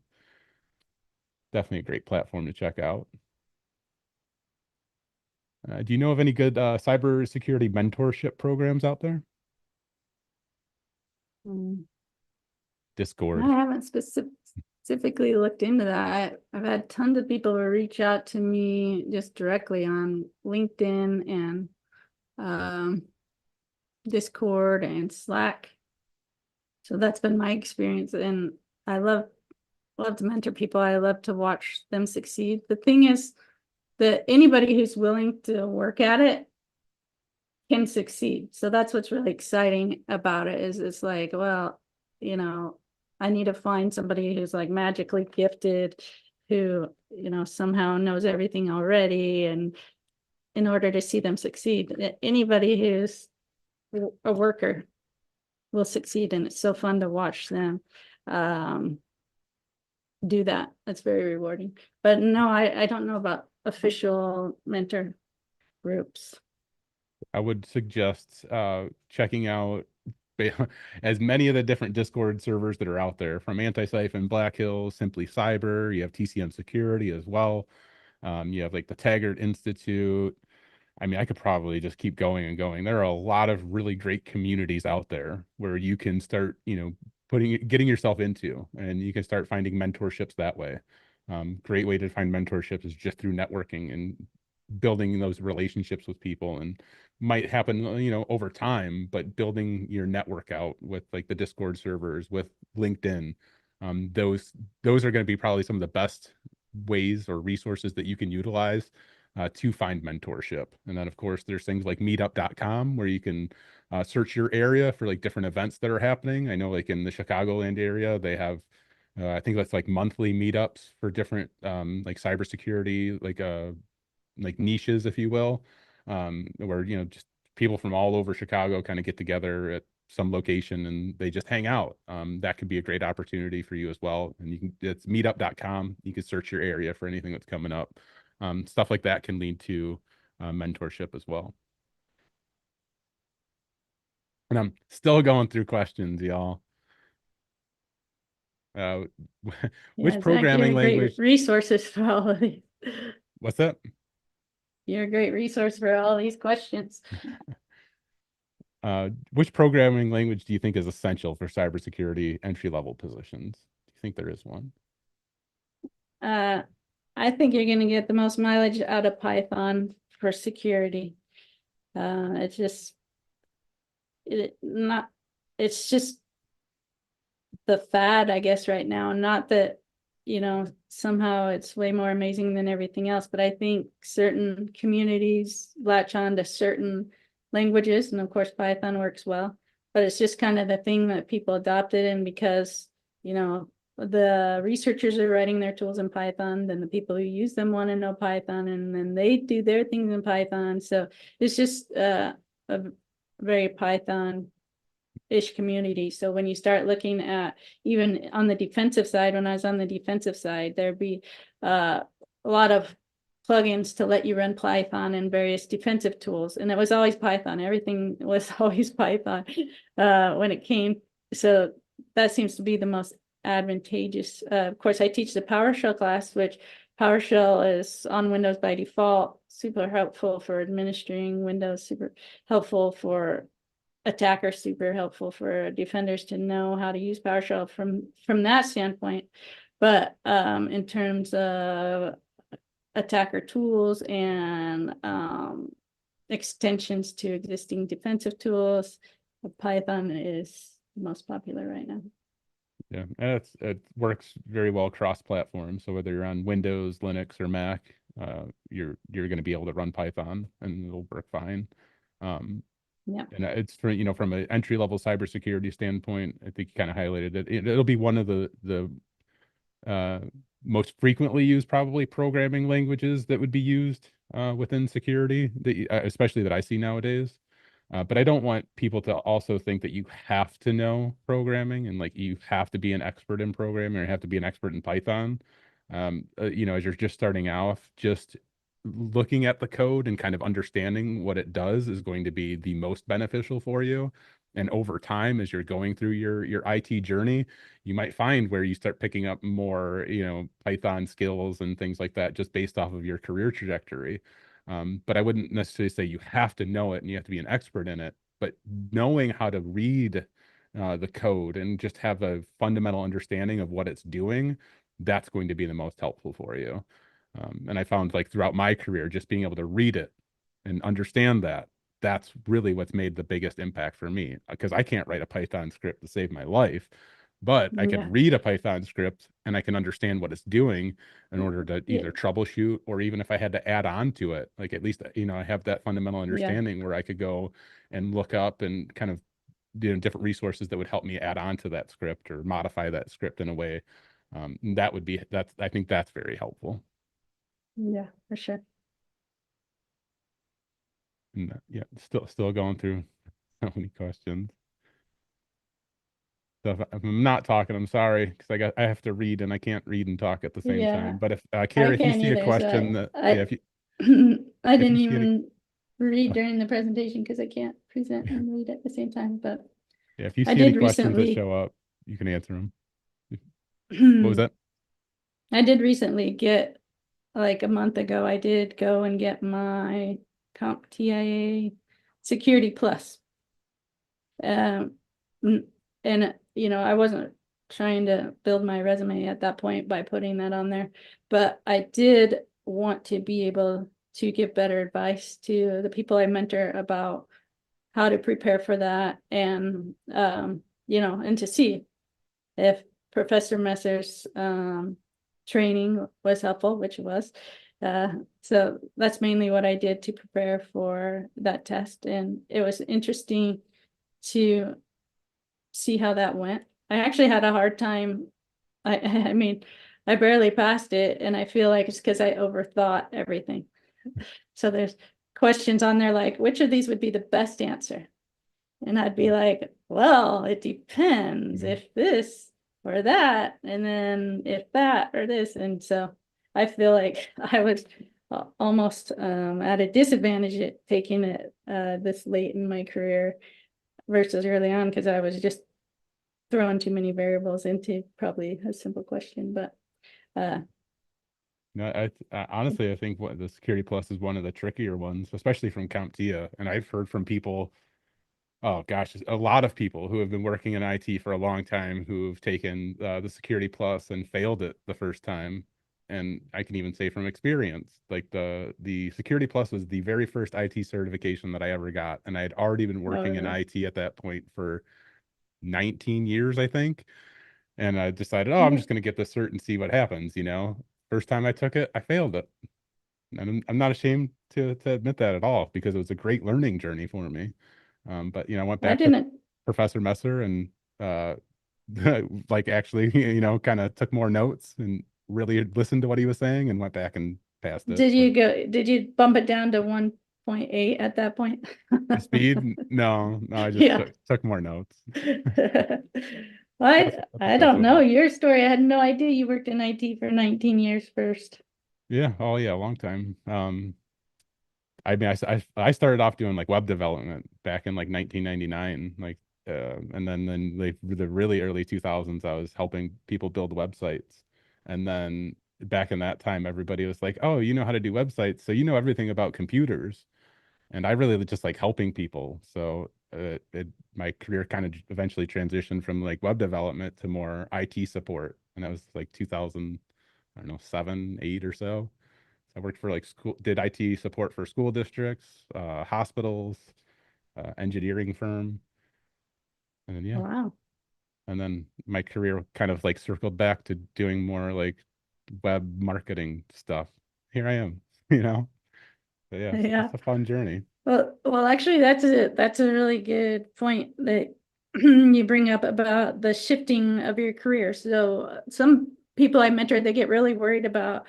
Speaker 1: definitely a great platform to check out. Do you know of any good cybersecurity mentorship programs out there?
Speaker 2: Mm. I
Speaker 1: Discord.
Speaker 2: haven't specifically looked into that. I've had tons of people reach out to me just directly on LinkedIn and um, Discord and Slack. So that's been my experience, and I love to mentor people. I love to watch them succeed. The thing is that anybody who's willing to work at it can succeed. So that's what's really exciting about it is it's like, well, you know, I need to find somebody who's like magically gifted, who, somehow knows everything already. And in order to see them succeed, anybody who's a worker will succeed. And it's so fun to watch them um, do that. That's very rewarding. But no, I don't know about official mentor groups.
Speaker 1: I would suggest checking out as many of the different Discord servers that are out there, from Antisyphon, Black Hills, Simply Cyber. You have TCM Security as well. You have like the Taggart Institute. I mean, I could probably just keep going and going. There are a lot of really great communities out there where you can start, getting yourself into, and you can start finding mentorships that way. Great way to find mentorships is just through networking and building those relationships with people, and might happen, over time, but building your network out with like the Discord servers, with LinkedIn. Those are going to be probably some of the best ways or resources that you can utilize to find mentorship. And then, of course, there's things like meetup.com where you can search your area for like different events that are happening. I know, like in the Chicagoland area, they have, I think that's like monthly meetups for different like cybersecurity, like niches, if you will, where, just people from all over Chicago kind of get together at some location and they just hang out. That could be a great opportunity for you as well. And it's meetup.com. You can search your area for anything that's coming up. Stuff like that can lead to mentorship as well. And I'm still going through questions, y'all. Uh, which
Speaker 2: Yeah, Zach, you're
Speaker 1: programming
Speaker 2: a great
Speaker 1: language?
Speaker 2: resources for all of these.
Speaker 1: What's that?
Speaker 2: You're a great resource for all these questions.
Speaker 1: Which programming language do you think is essential for cybersecurity entry level positions? Do you think there is one?
Speaker 2: Uh, I think you're going to get the most mileage out of Python for security. It's just not. It's just the fad, I guess, right now. Not that, somehow it's way more amazing than everything else, but I think certain communities latch on to certain languages, and of course Python works well, but it's just kind of the thing that people adopted. And because, the researchers are writing their tools in Python, then the people who use them want to know Python, and then they do their things in Python. So it's just a very Python ish community. So when you start looking at, even on the defensive side, when I was on the defensive side, there'd be a lot of plugins to let you run Python and various defensive tools. And it was always Python. Everything was always Python when it came. So that seems to be the most advantageous. Of course, I teach the PowerShell class, which PowerShell is on Windows by default, super helpful for administering Windows, super helpful for attackers, super helpful for defenders to know how to use PowerShell from that standpoint. But in terms of attacker tools and extensions to existing defensive tools, Python is the most popular right now.
Speaker 1: Yeah, and it works very well cross-platform. So whether you're on Windows, Linux, or Mac, you're going to be able to run Python, and it'll work fine.
Speaker 2: Yeah.
Speaker 1: And it's for, from an entry-level cybersecurity standpoint, I think you kind of highlighted it. It'll be one of the uh, most frequently used, probably, programming languages that would be used within security, especially that I see nowadays. But I don't want people to also think that you have to know programming, and like you have to be an expert in programming or have to be an expert in Python. As you're just starting off, just looking at the code and kind of understanding what it does is going to be the most beneficial for you. And over time, as you're going through your IT journey, you might find where you start picking up more, Python skills and things like that, just based off of your career trajectory. But I wouldn't necessarily say you have to know it and you have to be an expert in it. But knowing how to read the code and just have a fundamental understanding of what it's doing, that's going to be the most helpful for you. And I found like throughout my career, just being able to read it and understand that, that's really what's made the biggest impact for me. Because I can't write a Python script to save my life, but I could
Speaker 2: Yeah.
Speaker 1: read a Python script and I can understand what it's doing in order to
Speaker 2: Yeah.
Speaker 1: either troubleshoot, or even if I had to add on to it, like at least, I have that fundamental
Speaker 2: Yeah.
Speaker 1: understanding where I could go and look up and kind of different resources that would help me add on to that script or modify that script in a way. That would be, that's, I think that's very helpful.
Speaker 2: Yeah, for sure.
Speaker 1: And yeah, still going through so many questions. So if I'm not talking, I'm sorry, because I have to read and I can't read and talk at the same time.
Speaker 2: Yeah,
Speaker 1: But if
Speaker 2: I
Speaker 1: Carrie, if you
Speaker 2: can't
Speaker 1: see a
Speaker 2: either.
Speaker 1: question
Speaker 2: So
Speaker 1: that, yeah,
Speaker 2: I,
Speaker 1: if you
Speaker 2: I
Speaker 1: if
Speaker 2: didn't
Speaker 1: you see any,
Speaker 2: even read during the presentation because I can't present and read at the same time. But
Speaker 1: yeah, if you
Speaker 2: I
Speaker 1: see any
Speaker 2: did
Speaker 1: questions that
Speaker 2: recently,
Speaker 1: show up, you can answer them. What was
Speaker 2: I
Speaker 1: that?
Speaker 2: did recently get, like a month ago, I did go and get my CompTIA Security Plus. Um, and I wasn't trying to build my resume at that point by putting that on there, but I did want to be able to give better advice to the people I mentor about how to prepare for that, and and to see if Professor Messer's training was helpful, which it was. So that's mainly what I did to prepare for that test, and it was interesting to see how that went. I actually had a hard time. I mean, I barely passed it, and I feel like it's because I overthought everything. So there's questions on there like, which of these would be the best answer? And I'd be like, well, it depends
Speaker 1: Mhm.
Speaker 2: if this or that, and then if that or this. And so I feel like I was almost at a disadvantage at taking it this late in my career versus early on, because I was just throwing too many variables into probably a simple question. But uh
Speaker 1: No, honestly, I think what the Security Plus is one of the trickier ones, especially from CompTIA. And I've heard from people, oh gosh, a lot of people who have been working in IT for a long time who've taken the Security Plus and failed it the first time. And I can even say from experience, like the Security Plus was the very first IT certification that I ever got, and I had already been
Speaker 2: oh
Speaker 1: working in
Speaker 2: really?
Speaker 1: IT at that point for 19 years, I think. And I decided, oh, I'm
Speaker 2: Yeah.
Speaker 1: just going to get this cert and see what happens. First time I took it, I failed it. And I'm not ashamed to admit that at all, because it was a great learning journey for me. But I went
Speaker 2: I
Speaker 1: back to
Speaker 2: didn't.
Speaker 1: Professor Messer and uh, like actually, kind of took more notes and really listened to what he was saying and went back and passed it. But
Speaker 2: Did you bump it down to 1.8 at that point?
Speaker 1: the speed, no, no, I just
Speaker 2: Yeah.
Speaker 1: took more notes.
Speaker 2: I
Speaker 1: That's
Speaker 2: I don't
Speaker 1: essentially
Speaker 2: know
Speaker 1: it.
Speaker 2: your story. I had no idea you worked in IT for 19 years first.
Speaker 1: Yeah. Oh yeah, a long time. I mean, I started off doing like web development back in like 1999, like, and then like the really early 2000s, I was helping people build websites, and then back in that time, everybody was like, "Oh, you know how to do websites, so you know everything about computers," and I really just like helping people. So my career kind of eventually transitioned from like web development to more IT support, and that was like 2000, I don't know, 7, 8 or so. I worked for like did IT support for school districts, hospitals, engineering firm, and then yeah,
Speaker 2: Wow.
Speaker 1: and then my career kind of like circled back to doing more like web marketing stuff. Here I am, you know. So yeah,
Speaker 2: Yeah.
Speaker 1: it's a fun journey.
Speaker 2: Well, actually, that's a really good point that you bring up about the shifting of your career. So some people I mentor, they get really worried about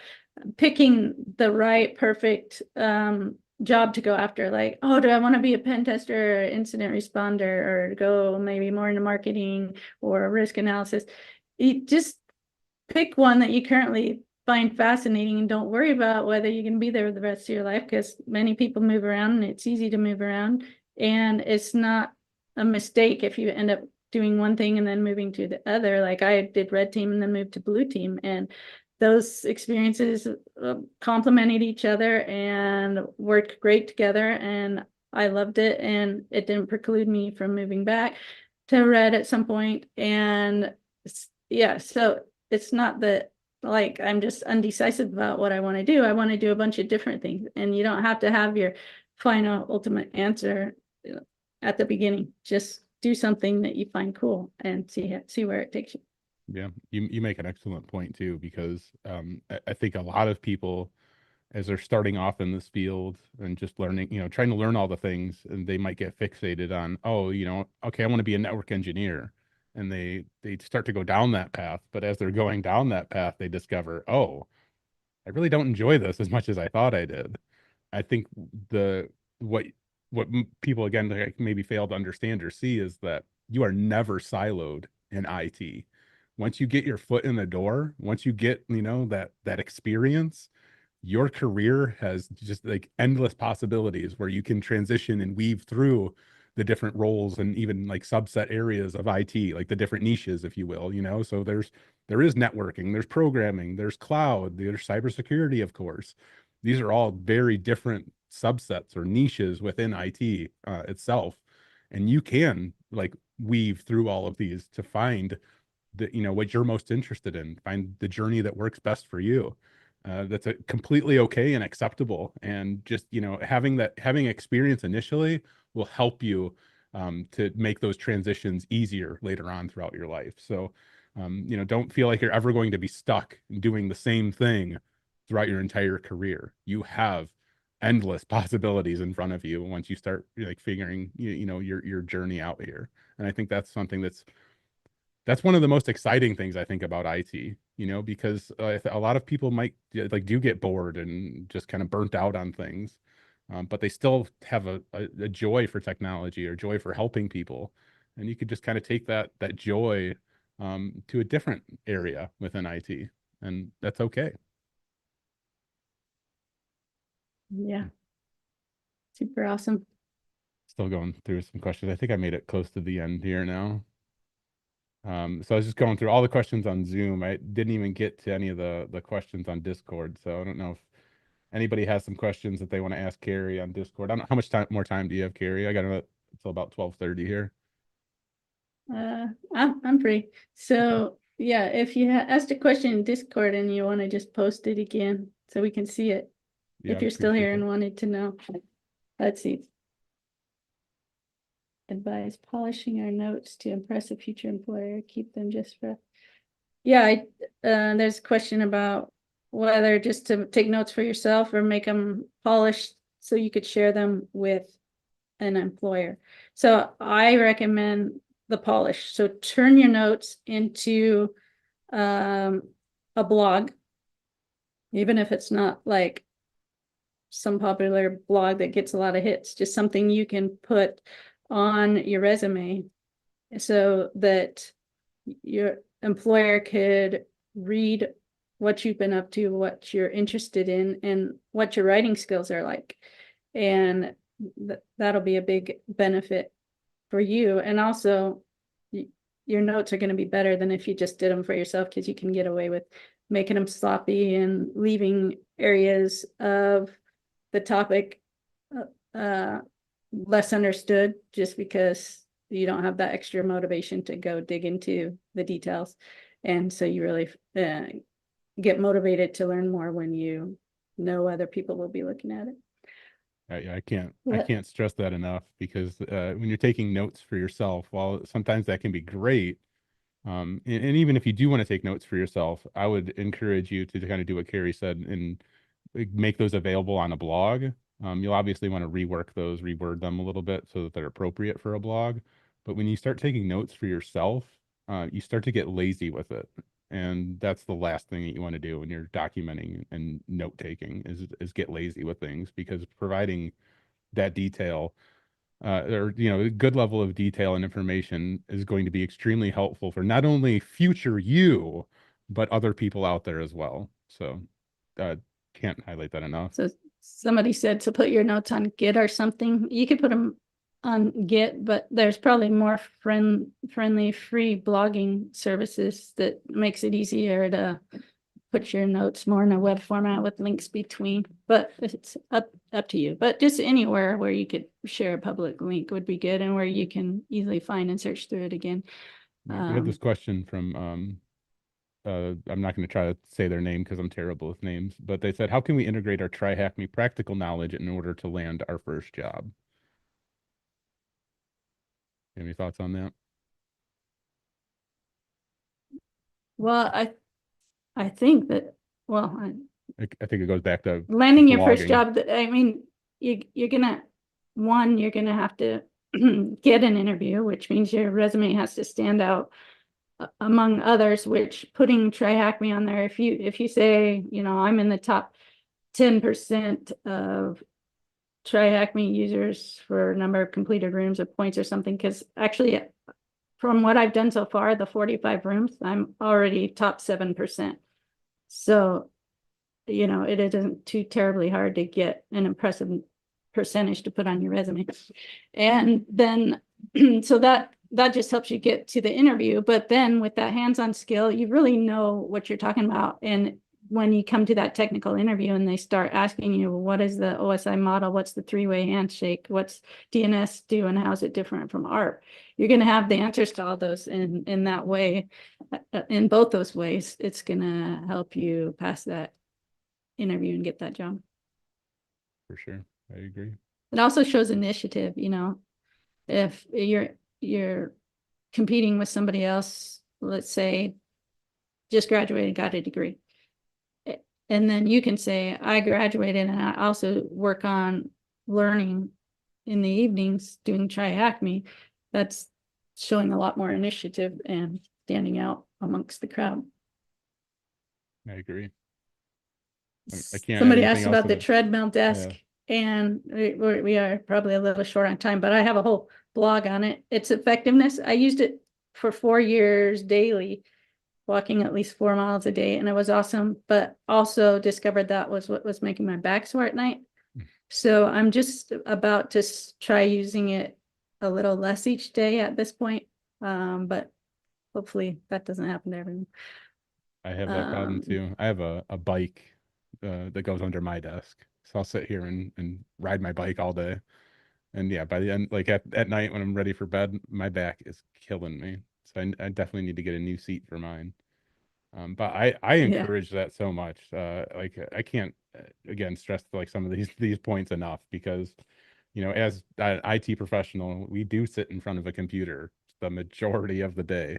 Speaker 2: picking the right perfect job to go after. Like, oh, do I want to be a pen tester or incident responder, or go maybe more into marketing or risk analysis? You just pick one that you currently find fascinating, and don't worry about whether you can be there the rest of your life, because many people move around and it's easy to move around, and it's not a mistake if you end up doing one thing and then moving to the other. Like I did red team and then moved to blue team, and those experiences complemented each other and worked great together, and I loved it, and it didn't preclude me from moving back to read at some point. And yeah, so it's not that like I'm just undecisive about what I want to do. I want to do a bunch of different things, and you don't have to have your final ultimate answer at the beginning. Just do something that you find cool and see where it takes you.
Speaker 1: Yeah, you make an excellent point too, because I think a lot of people, as they're starting off in this field and just learning, trying to learn all the things, and they might get fixated on, oh, okay, I want to be a network engineer, and they start to go down that path. But as they're going down that path, they discover, oh, I really don't enjoy this as much as I thought I did. I think the what people again like, maybe fail to understand or see is that you are never siloed in IT. Once you get your foot in the door, once you get, that experience, your career has just like endless possibilities where you can transition and weave through the different roles and even like subset areas of IT, like the different niches, if you will, So there is networking, there's programming, there's cloud, there's cybersecurity, of course. These are all very different subsets or niches within IT itself. And you can like weave through all of these to find what you're most interested in, find the journey that works best for you. That's a completely okay and acceptable. And just, having experience initially will help you to make those transitions easier later on throughout your life. So, don't feel like you're ever going to be stuck doing the same thing throughout your entire career. You have endless possibilities in front of you once you start like figuring, your journey out here. And I think that's something that's one of the most exciting things I think about IT, because a lot of people might like do get bored and just kind of burnt out on things, but they still have a joy for technology or joy for helping people, and you could just kind of take that joy to a different area within IT, and that's okay.
Speaker 2: Yeah, super awesome.
Speaker 1: Still going through some questions. I think I made it close to the end here now. So I was just going through all the questions on Zoom. I didn't even get to any of the questions on Discord. So I don't know if anybody has some questions that they want to ask Carrie on Discord. I don't know how much more time do you have, Carrie? I got until about 12:30 here.
Speaker 2: I'm free. So yeah, if you asked a question in Discord and you want to just post it again so we can see it,
Speaker 1: Yeah,
Speaker 2: if
Speaker 1: I'd
Speaker 2: you're still
Speaker 1: appreciate
Speaker 2: here and
Speaker 1: that.
Speaker 2: wanted to know. Let's see. Advise polishing our notes to impress a future employer. Keep them just for. Yeah, there's a question about whether just to take notes for yourself or make them polished so you could share them with an employer. So I recommend the polish. So turn your notes into a blog, even if it's not like some popular blog that gets a lot of hits, just something you can put on your resume so that your employer could read what you've been up to, what you're interested in, and what your writing skills are like. And that'll be a big benefit for you. And also, your notes are going to be better than if you just did them for yourself, because you can get away with making them sloppy and leaving areas of the topic less understood just because you don't have that extra motivation to go dig into the details. And so you really get motivated to learn more when you know other people will be looking at it.
Speaker 1: Yeah, I can't I
Speaker 2: Yeah.
Speaker 1: can't stress that enough, because when you're taking notes for yourself, while sometimes that can be great, and even if you do want to take notes for yourself, I would encourage you to kind of do what Carrie said and make those available on a blog. You'll obviously want to rework those, reword them a little bit so that they're appropriate for a blog. But when you start taking notes for yourself, you start to get lazy with it. And that's the last thing that you want to do when you're documenting and note taking is get lazy with things, because providing that detail or a good level of detail and information is going to be extremely helpful for not only future you, but other people out there as well. So uh, can't highlight that enough.
Speaker 2: So somebody said to put your notes on Git or something. You could put them on Git, but there's probably more friendly free blogging services that makes it easier to put your notes more in a web format with links between, but it's up to you. But just anywhere where you could share a public link would be good, and where you can easily find and search through it again.
Speaker 1: We had this question from I'm not going to try to say their name because I'm terrible with names, but they said, how can we integrate our Try Hack Me practical knowledge in order to land our first job? Any thoughts on that?
Speaker 2: Well, I think that, well,
Speaker 1: I think it goes back to
Speaker 2: landing your first
Speaker 1: blogging.
Speaker 2: job, I mean, you're gonna have to get an interview, which means your resume has to stand out among others, which putting Try Hack Me on there, if you say, I'm in the top 10% of Try Hack Me users for number of completed rooms or points or something, because actually from what I've done so far, the 45 rooms, I'm already top 7%. So, it isn't too terribly hard to get an impressive percentage to put on your resume. And then, so that just helps you get to the interview. But then with that hands-on skill, you really know what you're talking about. And when you come to that technical interview and they start asking you, what is the OSI model? What's the three-way handshake? What's DNS do? And how is it different from ARP? You're going to have the answers to all those in that way. In both those ways, it's going to help you pass that interview and get that job.
Speaker 1: For sure. I agree.
Speaker 2: It also shows initiative, if you're competing with somebody else, let's say just graduated, got a degree. And then you can say, I graduated and I also work on learning in the evenings doing Try Hack Me. That's showing a lot more initiative and standing out amongst the crowd.
Speaker 1: I agree. I can't
Speaker 2: Somebody asked about the treadmill desk,
Speaker 1: yeah.
Speaker 2: and we are probably a little short on time, but I have a whole blog on it. Its effectiveness. I used it for 4 years daily, walking at least 4 miles a day, and it was awesome, but also discovered that was what was making my back sore at night. So I'm just about to try using it a little less each day at this point. But hopefully that doesn't happen to everyone.
Speaker 1: I have that problem too. I have a bike that goes under my desk. So I'll sit here and ride my bike all day. And yeah, by the end, like at night when I'm ready for bed, my back is killing me. So I definitely need to get a new seat for mine. But I encourage that so much. Like I can't again stress like some of these points enough because as an IT professional, we do sit in front of a computer the majority of the day,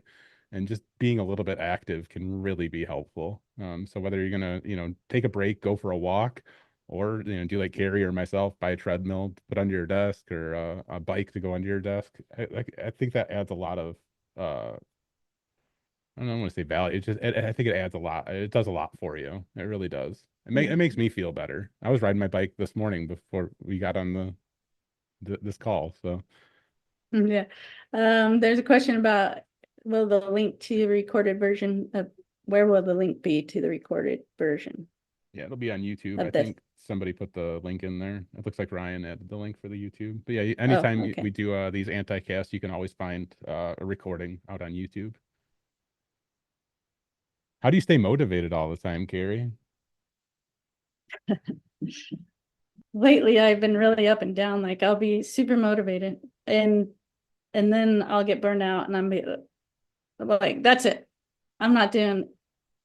Speaker 1: and just being a little bit active can really be helpful. So whether you're gonna take a break, go for a walk, or do like Carrie or myself, buy a treadmill to put under your desk or a bike to go under your desk, I think that adds a lot of I don't want to say value. I think it adds a lot. It does a lot for you. It really does. It makes me feel better. I was riding my bike this morning before we got on this call. So
Speaker 2: yeah. There's a question about will the link to the recorded version of where will the link be to the recorded version?
Speaker 1: Yeah, it'll be on YouTube. I think somebody put the link in there. It looks like Ryan added the link for the YouTube. But yeah, anytime we do these anti-casts, you can always find a recording out on YouTube. How do you stay motivated all the time, Carrie?
Speaker 2: Lately, I've been really up and down. Like I'll be super motivated and then I'll get burned out and I'm like, that's it. I'm not doing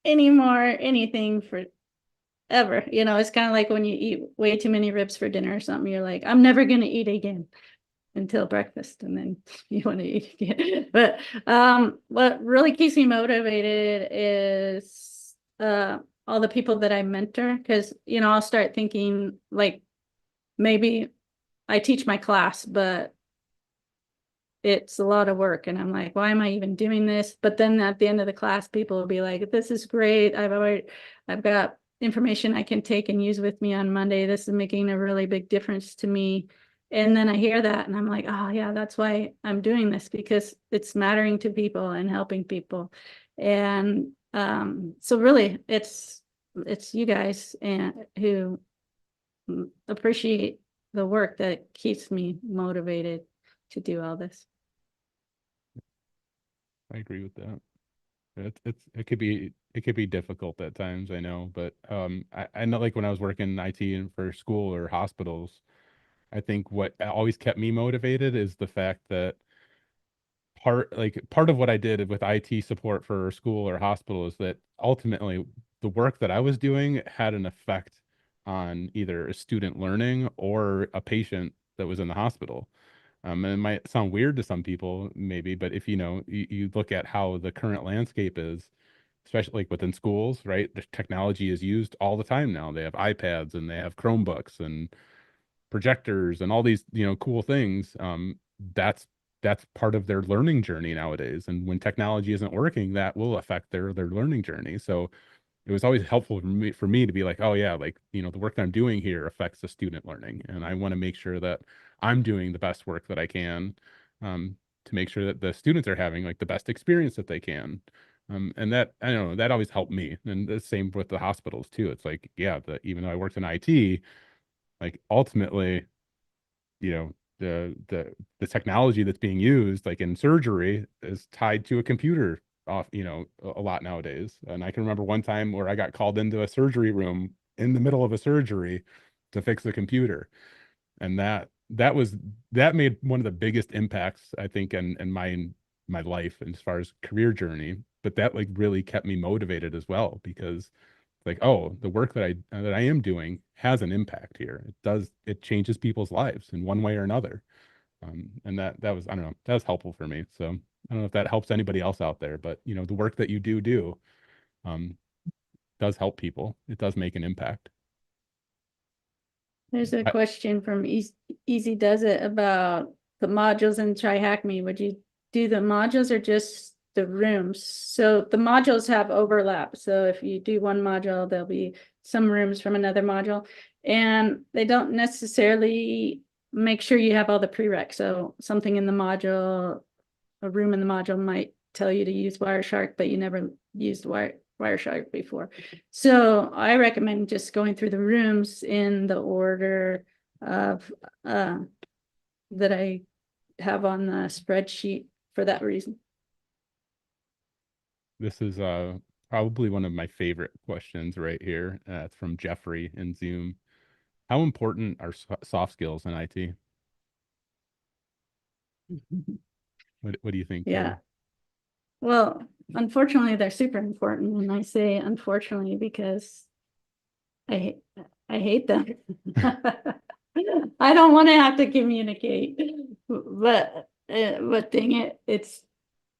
Speaker 2: anything for ever. It's kind of like when you eat way too many ribs for dinner or something, you're like, I'm never going to eat again until breakfast, and then you want to eat again. But what really keeps me motivated is all the people that I mentor, because I'll start thinking like maybe I teach my class, but it's a lot of work, and I'm like, why am I even doing this? But then at the end of the class, people will be like, this is great. I've got information I can take and use with me on Monday. This is making a really big difference to me. And then I hear that and I'm like, oh yeah, that's why I'm doing this, because it's mattering to people and helping people. And so really it's you guys and who appreciate the work that keeps me motivated to do all this.
Speaker 1: I agree with that. It it could be difficult at times, I know, but I know like when I was working in IT and for school or hospitals, I think what always kept me motivated is the fact that part of what I did with IT support for a school or hospital is that ultimately the work that I was doing had an effect on either a student learning or a patient that was in the hospital. And it might sound weird to some people, maybe, but if you look at how the current landscape is, especially like within schools, right? The technology is used all the time now. They have iPads and they have Chromebooks and projectors and all these cool things. That's part of their learning journey nowadays, and when technology isn't working, that will affect their learning journey. So it was always helpful for me to be like, oh yeah, like the work that I'm doing here affects the student learning, and I want to make sure that I'm doing the best work that I can, um, to make sure that the students are having like the best experience that they can. And that, I don't know, that always helped me. And the same with the hospitals too. It's like, yeah, even though I worked in IT, like ultimately, you know, the technology that's being used, like in surgery, is tied to a computer off, a lot nowadays. And I can remember one time where I got called into a surgery room in the middle of a surgery to fix the computer. And that made one of the biggest impacts, I think, in my life as far as career journey. But that like really kept me motivated as well, because like, oh, the work that I am doing has an impact here. It changes people's lives in one way or another. And that was, I don't know, that was helpful for me. So I don't know if that helps anybody else out there, but the work that you do um does help people. It does make an impact.
Speaker 2: There's a
Speaker 1: I,
Speaker 2: question from Easy Does It about the modules in Try Hack Me. Would you do the modules or just the rooms? So the modules have overlap. So if you do one module, there'll be some rooms from another module, and they don't necessarily make sure you have all the prereqs. So something in the module, a room in the module might tell you to use Wireshark, but you never used Wireshark before. So I recommend just going through the rooms in the order of that I have on the spreadsheet for that reason.
Speaker 1: this is probably one of my favorite questions right here. It's from Jeffrey in Zoom. How important are soft skills in IT? What do you think, Carrie?
Speaker 2: Yeah. Well, unfortunately, they're super important. And I say unfortunately because I I hate them. I don't want to have to communicate, but dang it, it's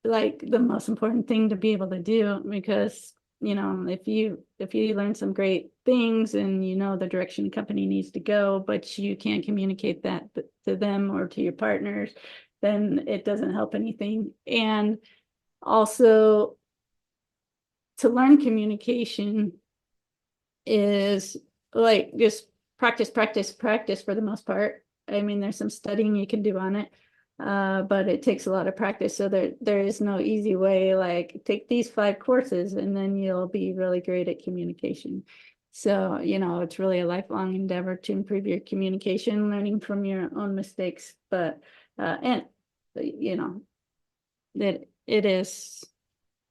Speaker 2: like the most important thing to be able to do, because if you learn some great things and you know the direction the company needs to go, but you can't communicate that to them or to your partners, then it doesn't help anything. And also, to learn communication is like just practice, practice, practice for the most part. I mean, there's some studying you can do on it, but it takes a lot of practice. So there is no easy way, like take these 5 courses and then you'll be really great at communication. So, it's really a lifelong endeavor to improve your communication, learning from your own mistakes. But, and, that it is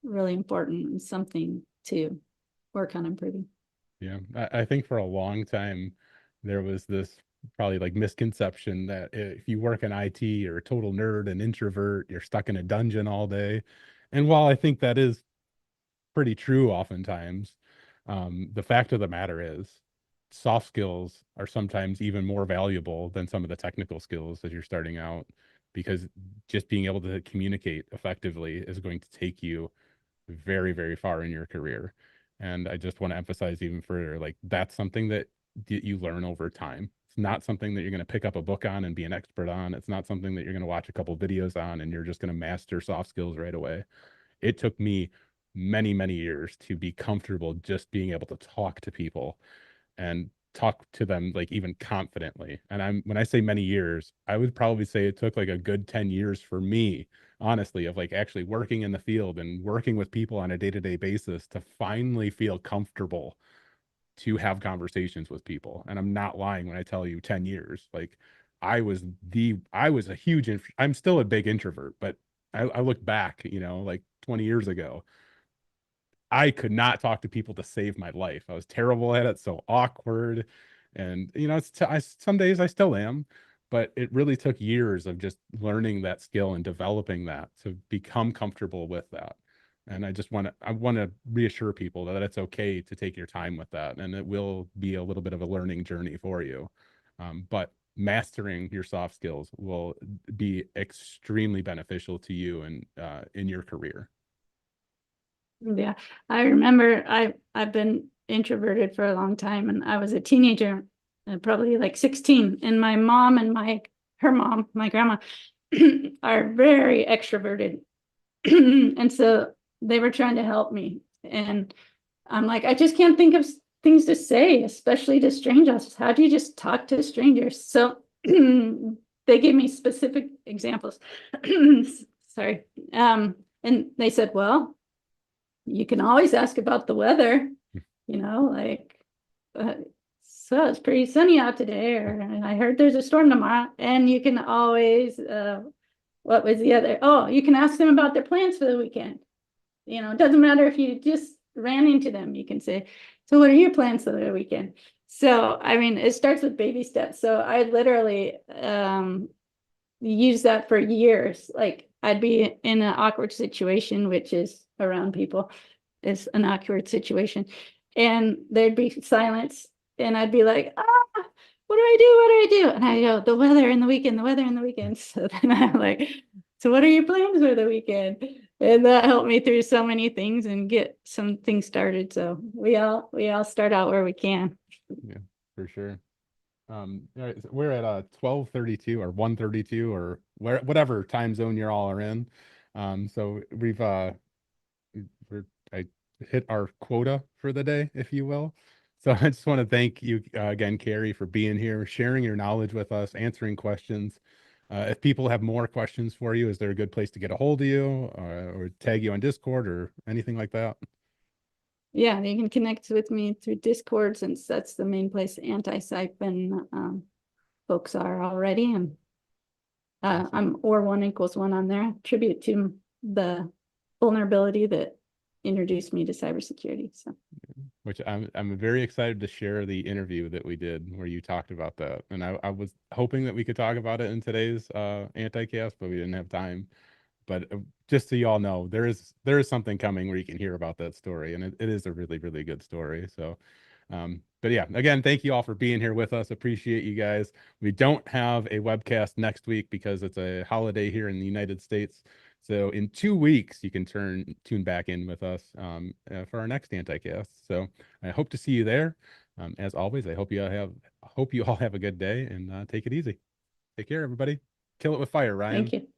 Speaker 2: really important and something to work on improving.
Speaker 1: Yeah, I think for a long time there was this probably like misconception that if you work in IT, you're a total nerd and introvert, you're stuck in a dungeon all day. And while I think that is pretty true oftentimes, the fact of the matter is soft skills are sometimes even more valuable than some of the technical skills as you're starting out, because just being able to communicate effectively is going to take you very, very far in your career. And I just want to emphasize even further, like that's something that you learn over time. It's not something that you're going to pick up a book on and be an expert on. It's not something that you're going to watch a couple videos on and you're just going to master soft skills right away. It took me many, many years to be comfortable just being able to talk to people and talk to them like even confidently. And when I say many years, I would probably say it took like a good 10 years for me, honestly, of like actually working in the field and working with people on a day-to-day basis to finally feel comfortable to have conversations with people. And I'm not lying when I tell you 10 years. Like I was a huge I'm still a big introvert, but I look back, like 20 years ago, I could not talk to people to save my life. I was terrible at it, so awkward. And some days I still am, but it really took years of just learning that skill and developing that to become comfortable with that. And I want to reassure people that it's okay to take your time with that, and it will be a little bit of a learning journey for you. But mastering your soft skills will be extremely beneficial to you and in your career.
Speaker 2: Yeah, I remember I've been introverted for a long time, and I was a teenager, probably like 16, and my mom and her mom, my grandma, are very extroverted. And so they were trying to help me. And I'm like, I just can't think of things to say, especially to strangers. How do you just talk to strangers? So they gave me specific examples. Sorry. And they said, well, you can always ask about the weather, like, so it's pretty sunny out today, or I heard there's a storm tomorrow. And you can always, what was the other? Oh, you can ask them about their plans for the weekend. It doesn't matter if you just ran into them, you can say, so what are your plans for the weekend? So, I mean, it starts with baby steps. So I literally use that for years. Like I'd be in an awkward situation, which is around people is an awkward situation. And there'd be silence. And I'd be like, what do I do? What do I do? And I go, the weather in the weekend, the weather in the weekend. So then I'm like, so what are your plans for the weekend? And that helped me through so many things and get some things started. So we all start out where we can.
Speaker 1: Yeah, for sure. All right, so we're at 12:32 or 1:32 or whatever time zone you all are in. So we're I hit our quota for the day, if you will. So I just want to thank you again, Carrie, for being here, sharing your knowledge with us, answering questions. If people have more questions for you, is there a good place to get a hold of you or tag you on Discord or anything like that?
Speaker 2: Yeah, you can connect with me through Discord, since that's the main place Antisyphon folks are already. And I'm or 1 = 1 on there, tribute to the vulnerability that introduced me to cybersecurity. So
Speaker 1: Which I'm very excited to share the interview that we did where you talked about that. And I was hoping that we could talk about it in today's anti-cast, but we didn't have time. But just so y'all know, there is something coming where you can hear about that story, and it is a really, really good story. So but yeah, again, thank you all for being here with us. Appreciate you guys. We don't have a webcast next week because it's a holiday here in the United States. So in 2 weeks, you can tune back in with us for our next Anticast. So I hope to see you there. As always, I hope you all have a good day and take it easy. Take care, everybody. Kill it with fire,
Speaker 2: thank
Speaker 1: Ryan.
Speaker 2: you.